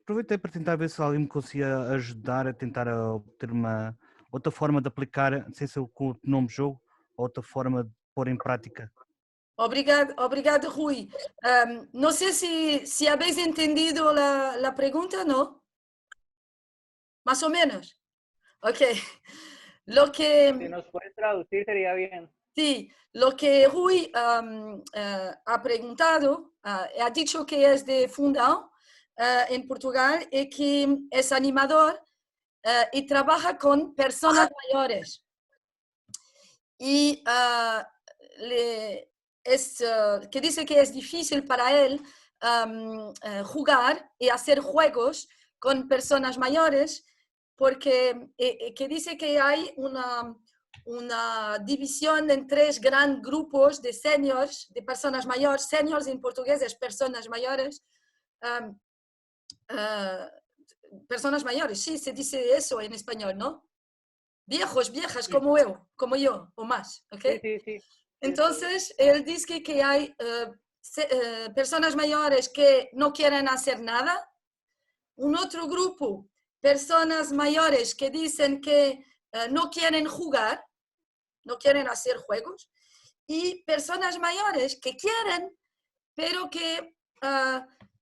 Aproveitei para tentar ver se alguém me conseguia ajudar a tentar obter uma outra forma de aplicar, sem ser com o nome jogo, outra forma de pôr em prática. Obrigado, Rui. Não sei se habéis entendido a pergunta, ¿no? Más o menos. Ok. Si nos puedes traducir sería bien. Sí, lo que Rui ha preguntado, ha dicho que es de Fundão, en Portugal, y que es animador y trabaja con personas mayores. Y que dice que es difícil para él jugar y hacer juegos con personas mayores, porque que dice que hay una división en 3 grandes grupos de seniors, de personas mayores. Seniors en portugués es personas mayores. Personas mayores, sí, se dice eso en español, ¿no? Viejos, viejas, como yo, o más, ¿ok? Sí. Entonces, él dice que hay personas mayores que no quieren hacer nada. Un otro grupo, personas mayores que dicen que no quieren jugar, no quieren hacer juegos, y personas mayores que quieren, pero que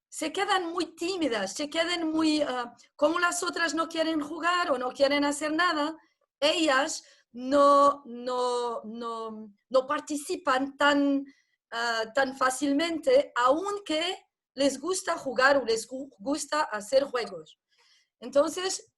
se quedan muy tímidas, se quedan muy, como las otras no quieren jugar o no quieren hacer nada, ellas no participan tan fácilmente, aunque les gusta jugar o les gusta hacer juegos. Entonces,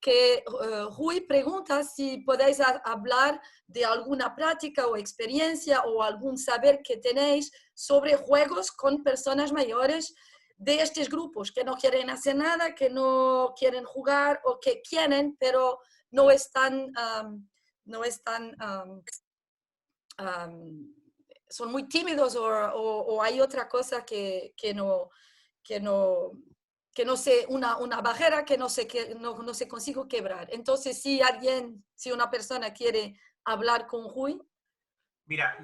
Rui pregunta si podéis hablar de alguna práctica o experiencia o algún saber que tenéis sobre juegos con personas mayores de estos grupos que no quieren hacer nada, que no quieren jugar o que quieren, pero no están, son muy tímidos o hay otra cosa que no sé, una barrera que no se consigue quebrar. Entonces, si una persona quiere hablar con Rui. Mira,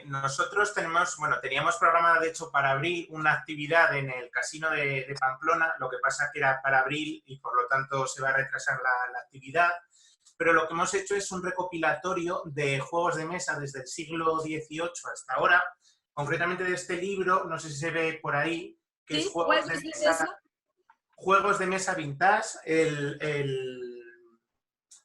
nosotros teníamos programada, de hecho, para abril una actividad en el casino de Pamplona, lo que pasa que era para abril y por lo tanto se va a retrasar la actividad. pero lo que hemos hecho es un recopilatorio de juegos de mesa desde el siglo XVIII hasta ahora, concretamente de este libro, no sé si se ve por ahí, que es Juegos de Mesa Vintage.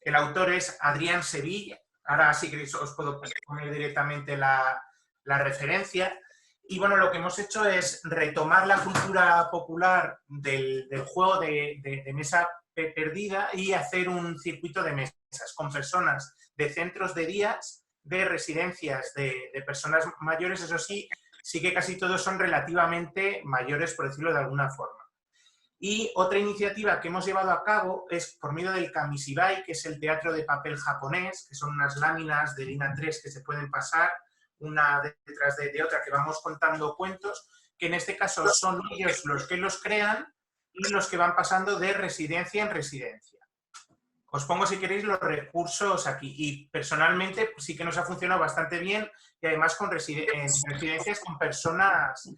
El autor es Adrián Sevilla. Ahora sí que os puedo poner directamente la referencia. Y bueno, lo que hemos hecho es retomar la cultura popular del juego de mesa perdida y hacer un circuito de mesas con personas de centros de días, de residencias de personas mayores. Eso sí, sí que casi todos son relativamente mayores, por decirlo de alguna forma. Y otra iniciativa que hemos llevado a cabo es por medio del kamishibai, que es el teatro de papel japonés, que son unas láminas de lina 3 que se pueden pasar una detrás de otra, que vamos contando cuentos, que en este caso son ellos los que los crean y los que van pasando de residencia en residencia. Os pongo, si queréis, los recursos aquí. Y personalmente sí que nos ha funcionado bastante bien, y además en residencias con personas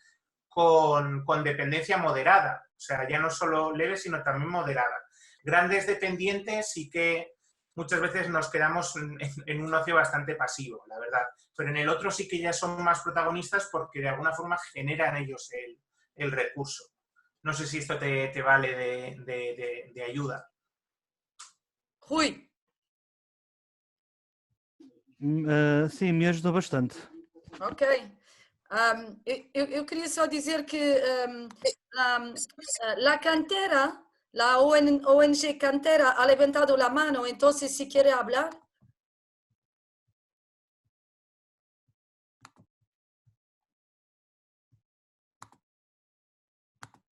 con dependencia moderada. O sea, ya no solo leve, sino también moderada. Grandes dependientes sí que muchas veces nos quedamos en un ocio bastante pasivo, la verdad. Pero en el otro sí que ya son más protagonistas porque de alguna forma generan ellos el recurso. No sé si esto te vale de ayuda. Rui. Sim, me ajudou bastante. Ok. Eu queria só dizer que la Cantera, la ONG Cantera ha levantado la mano, entonces si quiere hablar.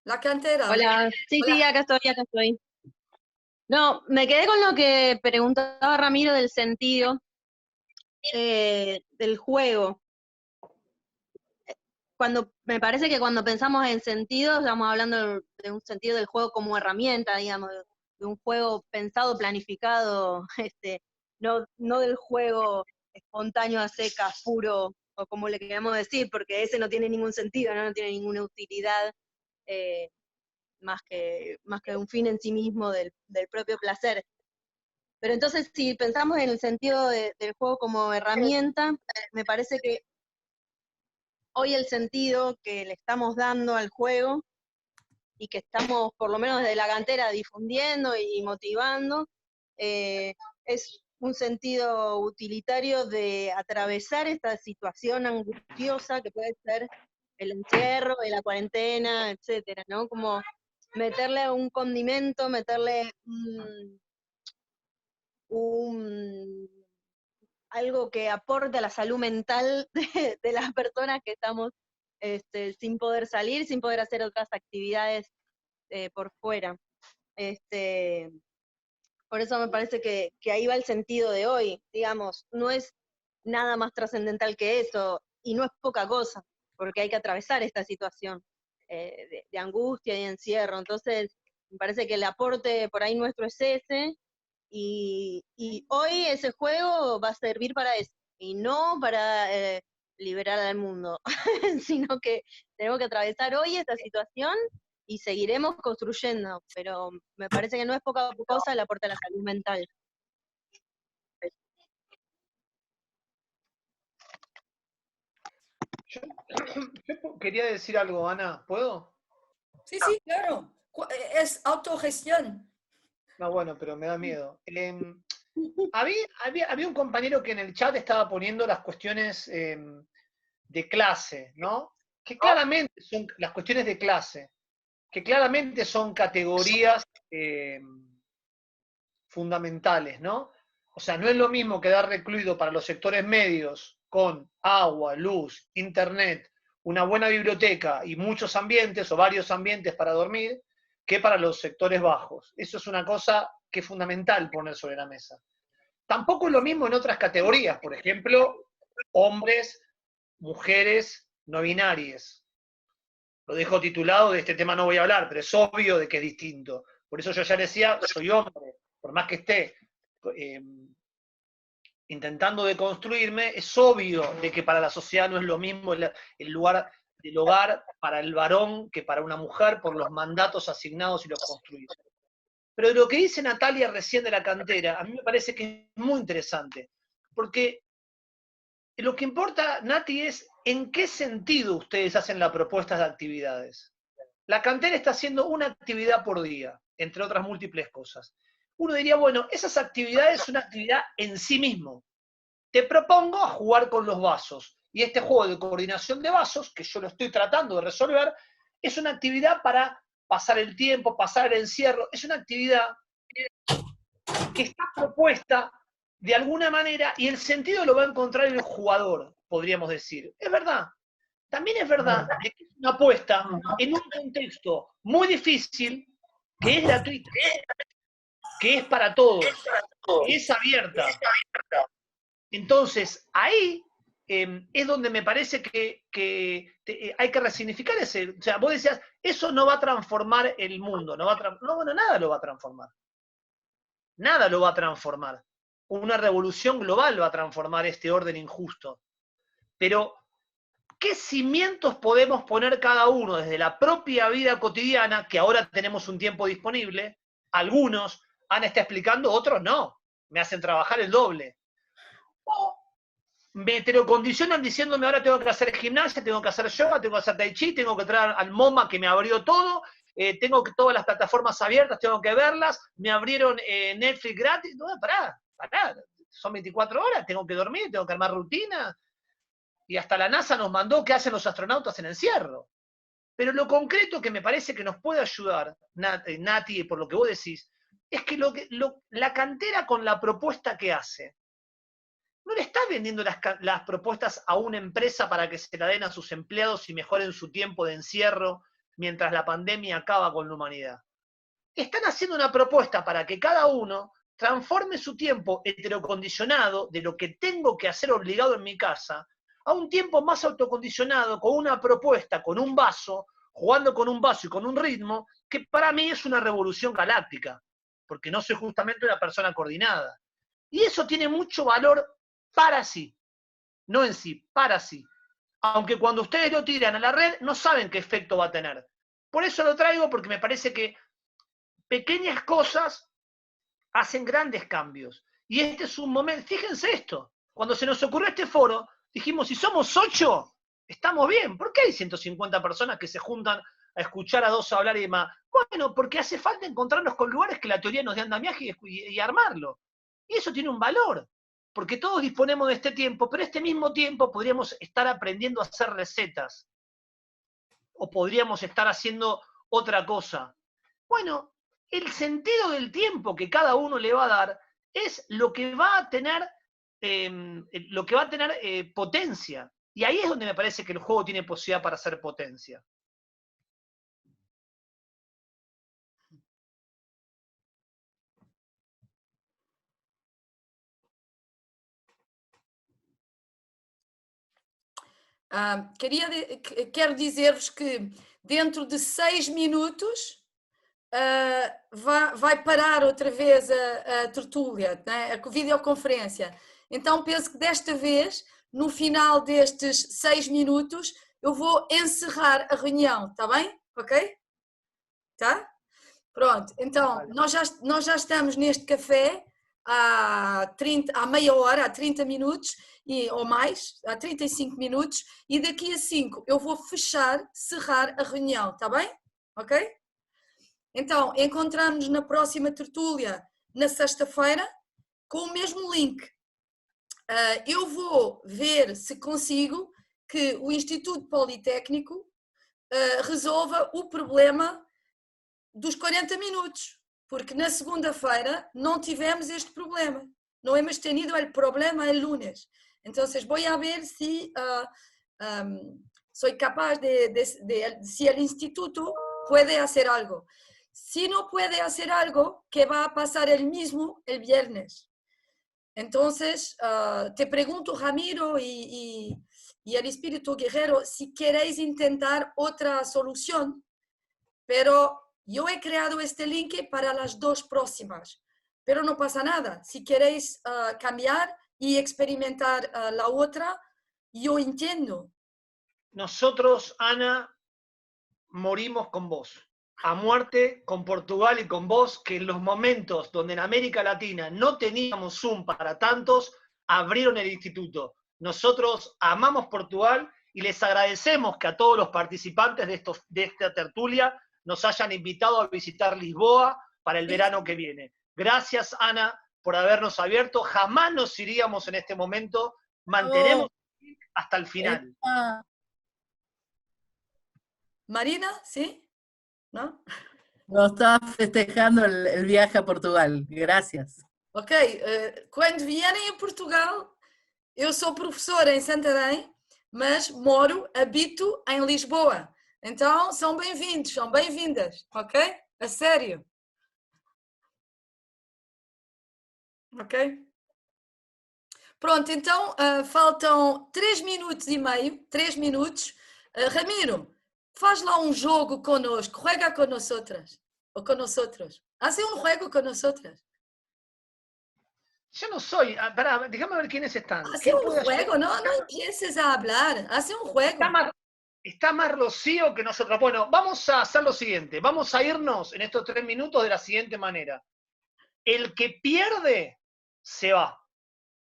La Cantera. Hola, sí, Hola. sí, acá estoy. No, me quedé con lo que preguntaba Ramiro del sentido del juego. Me parece que cuando pensamos en sentido, estamos hablando de un sentido del juego como herramienta, digamos, de un juego pensado, planificado, no del juego espontáneo a secas, puro, o como le queramos decir, porque ese no tiene ningún sentido, no tiene ninguna utilidad, más que un fin en sí mismo del propio placer. Pero entonces, si pensamos en el sentido del juego como herramienta, me parece que hoy el sentido que le estamos dando al juego y que estamos, por lo menos desde la cantera, difundiendo y motivando, es un sentido utilitario de atravesar esta situación angustiosa que puede ser el encierro, la cuarentena, etcétera, ¿no? Como meterle un condimento, meterle algo que aporte a la salud mental de las personas que estamos sin poder salir, sin poder hacer otras actividades por fuera. Por eso me parece que ahí va el sentido de hoy, digamos, no es nada más trascendental que eso, y no es poca cosa, porque hay que atravesar esta situación de angustia y encierro. Entonces, me parece que el aporte por ahí nuestro es ese, y hoy ese juego va a servir para eso, y no para liberar al mundo, sino que tenemos que atravesar hoy esta situación y seguiremos construyendo, pero me parece que no es poca cosa el aporte a la salud mental. Yo quería decir algo, Ana, ¿puedo? Sí, sí, claro. Es autogestión. No, bueno, pero me da miedo. Había un compañero que en el chat estaba poniendo las cuestiones de clase, ¿no? Que claramente son las cuestiones de clase, que claramente son categorías fundamentales, ¿no? O sea, no es lo mismo quedar recluido para los sectores medios con agua, luz, internet, una buena biblioteca y muchos ambientes o varios ambientes para dormir, que para los sectores bajos. Eso es una cosa que es fundamental poner sobre la mesa. Tampoco es lo mismo en otras categorías, por ejemplo, hombres, mujeres, no binarias. Lo dejo titulado, de este tema no voy a hablar, pero es obvio de que es distinto. Por eso yo ya decía, soy hombre, por más que esté intentando deconstruirme, es obvio de que para la sociedad no es lo mismo el lugar del hogar para el varón que para una mujer por los mandatos asignados y los construidos. Pero lo que dice Natalia recién de la cantera, a mí me parece que es muy interesante, porque lo que importa, Nati, es en qué sentido ustedes hacen la propuesta de actividades. La cantera está haciendo una actividad por día, entre otras múltiples cosas. Uno diría, bueno, esas actividades son una actividad en sí mismo. Te propongo a jugar con los vasos. Y este juego de coordinación de vasos, que yo lo estoy tratando de resolver, es una actividad para pasar el tiempo, pasar el encierro. Es una actividad que está propuesta de alguna manera y el sentido lo va a encontrar el jugador, podríamos decir. Es verdad. También es verdad que es una apuesta en un contexto muy difícil, que es gratuita, que es para todos, que es abierta. Entonces, ahí es donde me parece que hay que resignificar ese. O sea, vos decías, eso no va a transformar el mundo, no, bueno, nada lo va a transformar. Nada lo va a transformar. Una revolución global va a transformar este orden injusto. Pero, ¿qué cimientos podemos poner cada uno desde la propia vida cotidiana, que ahora tenemos un tiempo disponible? Algunos Ana está explicando, otros no. Me hacen trabajar el doble. O me heterocondicionan diciéndome ahora tengo que hacer gimnasia, tengo que hacer yoga, tengo que hacer tai chi, tengo que entrar al MoMA que me abrió todo, tengo que todas las plataformas abiertas, tengo que verlas, me abrieron Netflix gratis. No, pará, son 24 horas, tengo que dormir, tengo que armar rutina. Y hasta la NASA nos mandó qué hacen los astronautas en encierro. Pero lo concreto que me parece que nos puede ayudar, Nati, por lo que vos decís, es que la cantera con la propuesta que hace, no le está vendiendo las propuestas a una empresa para que se la den a sus empleados y mejoren su tiempo de encierro mientras la pandemia acaba con la humanidad. Están haciendo una propuesta para que cada uno transforme su tiempo heterocondicionado de lo que tengo que hacer obligado en mi casa a un tiempo más autocondicionado, con una propuesta, con un vaso, jugando con un vaso y con un ritmo, que para mí es una revolución galáctica, porque no soy justamente una persona coordinada. Y eso tiene mucho valor para sí, no en sí, para sí. Aunque cuando ustedes lo tiran a la red, no saben qué efecto va a tener. Por eso lo traigo, porque me parece que pequeñas cosas hacen grandes cambios. Y este es un momento, fíjense esto, cuando se nos ocurrió este foro, dijimos, si somos 8, estamos bien. ¿Por qué hay 150 personas que se juntan a escuchar a 2 hablar y demás? Bueno, porque hace falta encontrarnos con lugares que la teoría nos dé andamiaje y armarlo. Y eso tiene un valor, porque todos disponemos de este tiempo, pero este mismo tiempo podríamos estar aprendiendo a hacer recetas, o podríamos estar haciendo otra cosa. Bueno, el sentido del tiempo que cada uno le va a dar es lo que va a tener potencia. Y ahí es donde me parece que el juego tiene posibilidad para hacer potencia. Quero dizer-vos que dentro de 6 minutos vai parar outra vez a tertúlia, né? A videoconferência. Então penso que desta vez, no final destes 6 minutos, eu vou encerrar a reunião, está bem? Ok? Tá? Pronto, então nós já estamos neste café há meia hora, há 30 minutos, ou mais, há 35 minutos, e daqui a 5 eu vou cerrar a reunião, está bem? Ok? Então, encontramos-nos na próxima tertúlia, na sexta-feira, com o mesmo link. Eu vou ver se consigo que o Instituto Politécnico resolva o problema dos 40 minutos, porque na segunda-feira não tivemos este problema. No hemos tenido el problema el lunes. Entonces voy a ver si soy capaz si el instituto puede hacer algo. Si no puede hacer algo, ¿qué va a pasar el mismo el viernes? Entonces, te pregunto, Ramiro y el espíritu guerrero, si queréis intentar otra solución, pero yo he creado este link para las 2 próximas, pero no pasa nada. Si queréis cambiar y experimentar la otra, yo entiendo. Nosotros, Ana, morimos con vos. a muerte con Portugal y con vos, que en los momentos donde en América Latina no teníamos Zoom para tantos, abrieron el instituto. Nosotros amamos Portugal y les agradecemos que a todos los participantes de esta tertulia nos hayan invitado a visitar Lisboa para el verano que viene. Gracias, Ana, por habernos abierto. Jamás nos iríamos en este momento. Mantenemos hasta el final. Marina, ¿sí? ¿No? No, estaba festejando el viaje a Portugal. Gracias. Ok, quando vierem em Portugal, eu sou professora em Santarém, mas habito em Lisboa. Então, são bem-vindos, são bem-vindas, ok? A sério. Ok? Pronto, então faltam 3 minutos e meio, 3 minutos. Ramiro, faz lá um jogo conosco, juega con nosotras, o con nosotros. Hace un juego con nosotras. Yo no soy, pará, déjame ver quiénes están. Hace un juego, no empieces a hablar, hace un juego. Está más Rocío que nosotros. Bueno, vamos a hacer lo siguiente, vamos a irnos en estos 3 minutos de la siguiente manera. El que pierde, se va.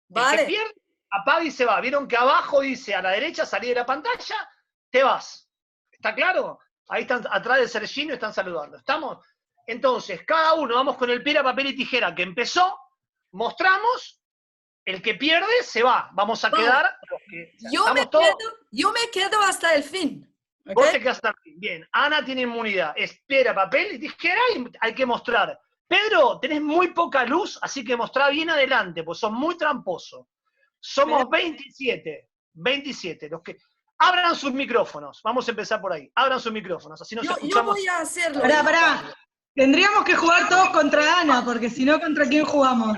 Vale. El que pierde, apaga y se va. Vieron que abajo dice, a la derecha, salí de la pantalla, te vas. ¿Está claro? Ahí están, atrás de Sergino, están saludando. ¿Estamos? Entonces, cada uno, vamos con el piedra, papel y tijera que empezó, mostramos, el que pierde se va. Vamos a quedar... Yo me quedo hasta el fin. ¿Okay? Vos te quedas hasta el fin. Bien, Ana tiene inmunidad. Es piedra, papel y tijera y hay que mostrar. Pedro, tenés muy poca luz, así que mostrá bien adelante, pues sos muy tramposo. Somos 27. 27. Los que... Abran sus micrófonos. Vamos a empezar por ahí. Abran sus micrófonos. Así nos escuchamos. Yo voy a hacerlo. Pará. Tendríamos que jugar todos contra Ana, porque si no, ¿contra quién jugamos?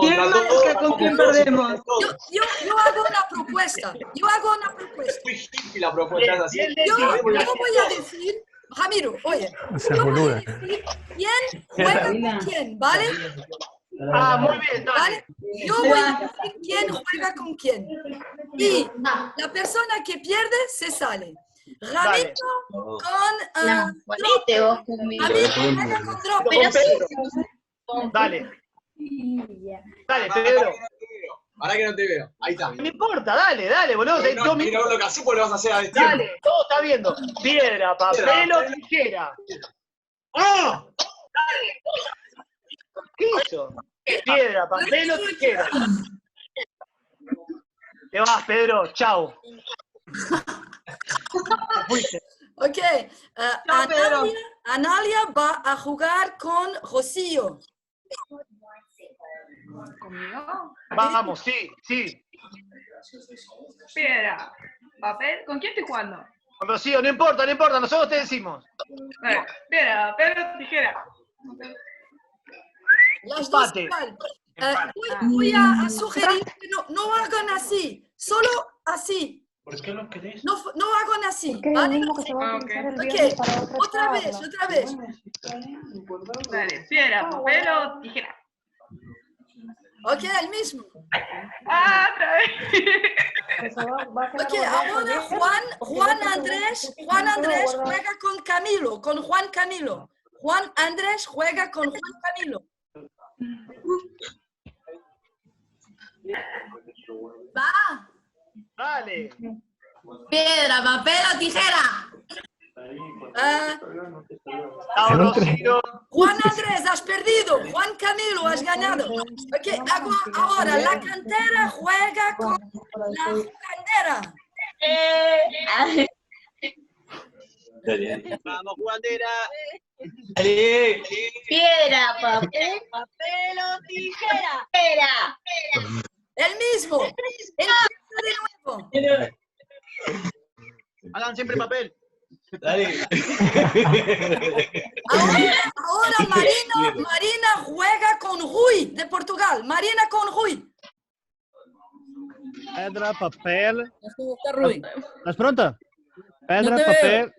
¿Quién marca con quién perdemos? Yo hago una propuesta. Muy hippie la propuesta. Así. Yo voy a decir, Ramiro, oye, yo voy a decir quién juega con quién, ¿vale? Muy bien, dale. ¿Vale? Yo voy a decir quién juega con quién. Y la persona que pierde se sale. Ramiro con Drop. Dale. Dale, Pedro. Ahora que no te veo. Ahí está. No importa, dale, boludo. No, quiero ver lo que haces porque lo vas a hacer a este tiempo. Dale, todo está viendo. Piedra, papel o tijera. ¡Oh! Dale. ¿Qué hizo? Piedra, papel o tijera. Te vas, Pedro. Chao. Ok. Analia va a jugar con Rocío. ¿Conmigo? Vamos, sí. Piedra, papel, ¿con quién estoy jugando? Con Rocío, no importa, nosotros te decimos. Vale, piedra, papel, tijera. Las dos igual. Voy a sugerir que no hagan así, solo así. ¿Por qué lo querés? No hagan así, ¿vale? Okay. Otra vez. Dale, piedra, papel o tijera. Ok, el mismo. Otra vez. Ok, ahora Juan Andrés juega con Camilo, con Juan Camilo. Juan Andrés juega con Juan Camilo. Va. Dale. Piedra, papel o tijera. Juan Andrés, has perdido. Juan Camilo, has ganado. Ok, ahora la cantera juega con la cantera. Vamos, Juandera. Piedra, papel o tijera. Piedra. El mismo. Empieza de nuevo. Hagan siempre papel. Dale. Ahora Marina juega con Rui, de Portugal. Marina con Rui. Pedra, papel. Rui. ¿Estás pronta? Pedra, No te papel.